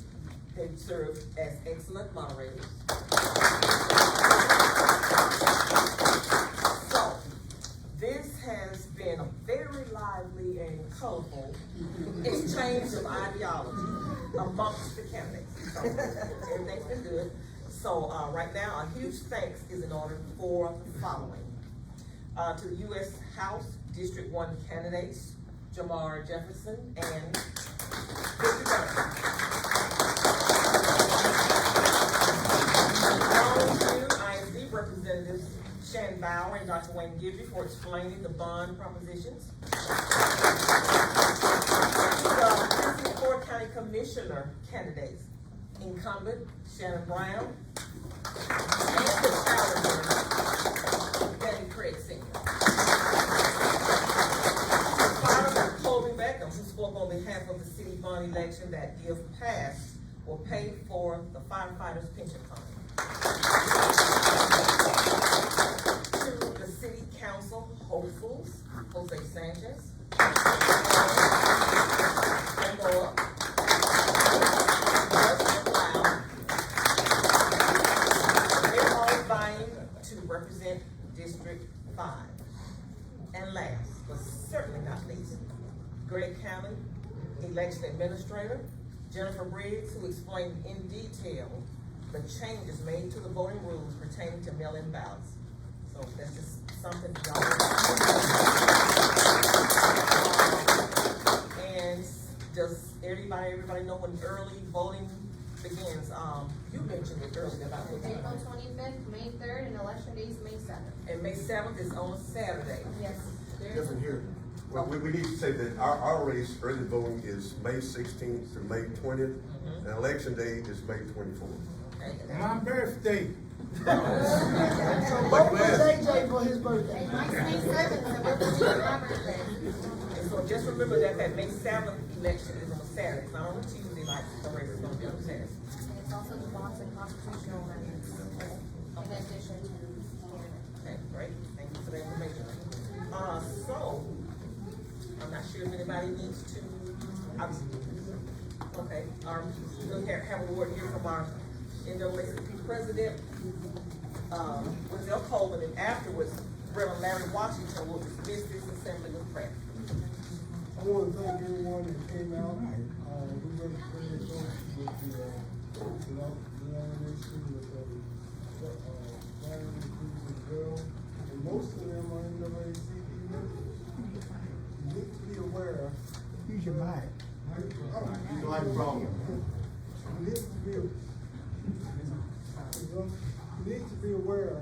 They served as excellent moderators. So this has been a very lively and colorful exchange of ideology amongst the candidates. So everything's been good. So right now, a huge thanks is in order for the following. To the U.S. House District 1 candidates, Jamar Jefferson and Victor Johnson. Longview ISD representatives, Shannon Bauer and Dr. Wayne Gibby for explaining the bond propositions. The Ford County Commissioner candidates, incumbent Shannon Brown and the challenger, Danny Craig Sr. Fireman Colby Beckham, who spoke on behalf of the city bond election that, if passed, will pay for the firefighters' pension fund. To the city council hopefuls, Jose Sanchez, and Noah, they're all vying to represent District 5. And last, but certainly not least, Greg County Election Administrator, Jennifer Briggs, who explained in detail the changes made to the voting rules pertaining to mail-in ballots. So that's just something to y'all. And does everybody know when early voting begins? You mentioned it earlier about what time. April 25th, May 3rd, and election day is May 7th. And May 7th is on a Saturday. Yes. Doesn't hear. Well, we need to say that our race, early voting, is May 16th to May 20th, and election day is May 24th. My birthday. So vote for JJ for his birthday. Mine's May 7th, so we're doing my birthday. And so just remember that May 7th election is on a Saturday. It's not on a Tuesday like the race is going to be on Saturday. And it's also the Boston constitutional amendments, in addition to Okay, great. Thank you for the information. So, I'm not sure if anybody needs to, okay, we'll have a word here from our NAACP president, Wenzel Coleman, and afterwards, Reverend Larry Washington will dismiss this assembly with prayer. I want to thank everyone that came out. We worked very closely with the denomination, with Brian and Cruz as well, and most of them are NAACP members. You need to be aware. Use your mic. You don't have a problem. You need to be aware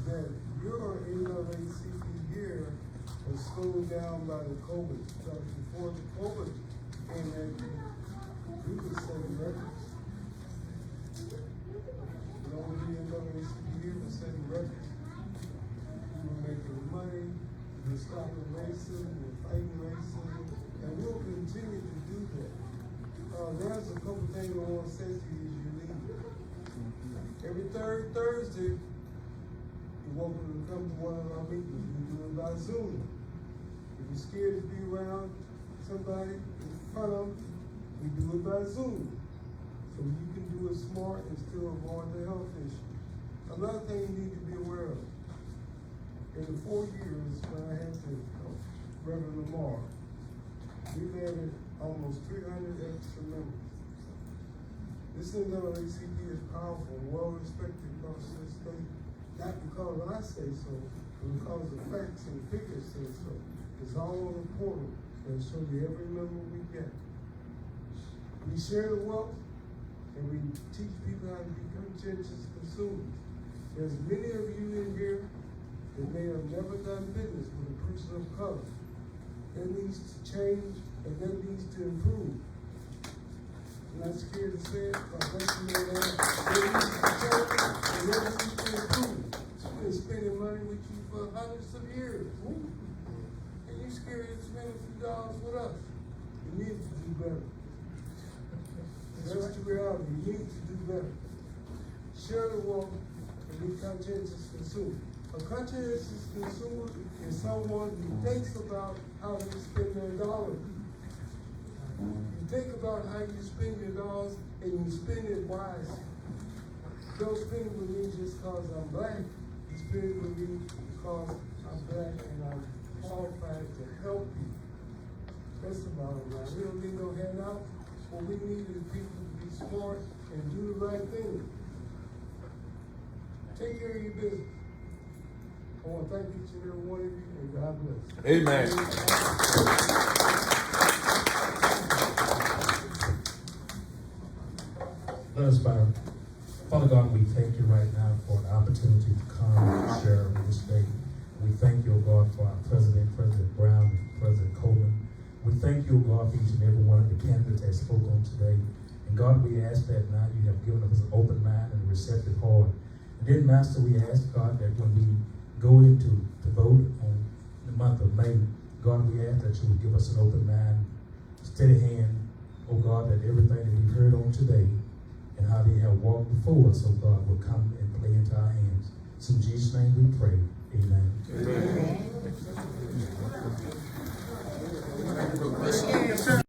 that your NAACP here was slowed down by the COVID. Because before the COVID came in, we were setting records. The only NAACP here was setting records. We were making money, we were stopping racism, we were fighting racism, and we'll continue to do that. There's a couple things I want to say to you as you leave. Every third Thursday, you're welcome to come to one of our meetings. We do it by Zoom. If you're scared to be around somebody in front of them, we do it by Zoom. So you can do it smart and still avoid the health issues. Another thing you need to be aware of, in the 4 years when I had to Reverend Lamar, we've added almost 300 extra members. This NAACP is powerful and well respected across this state, not because I say so, but because the facts and figures say so. It's all on the portal and show you every member we get. We share the wealth and we teach people how to be conscientious consumers. There's many of you in here that may have never done business with a person of color. That needs to change and that needs to improve. I'm not scared to say it, but let you know that they need to change and they need to improve. She's been spending money with you for hundreds of years. And you're scared to spend a few dollars with us. You need to do better. That's the reality. You need to do better. Share the wealth and be conscientious consumer. A conscientious consumer is someone who thinks about how they spend their dollars. You think about how you spend your dollars and you spend it wisely. Don't spend it with me just because I'm black. You spend it with me because I'm black and I'm qualified to help you. That's the bottom line. We don't need no handout. What we need is people to be smart and do the right thing. Take care of your business. I want to thank each and every one of you, and God bless. Amen. Let us bow. Father God, we thank you right now for the opportunity to come and share this day. We thank you, O God, for our President, President Brown, and President Coleman. We thank you, O God, for each and every one of the candidates that spoke on today. And God, we ask that now you have given us an open mind and a receptive heart. And then, Master, we ask, God, that when we go into to vote on the month of May, God, we ask that you would give us an open mind, steady hand, oh God, that everything that we've heard on today and how they have walked before us, oh God, will come and play into our hands. So in Jesus' name we pray. Amen. Amen. Amen.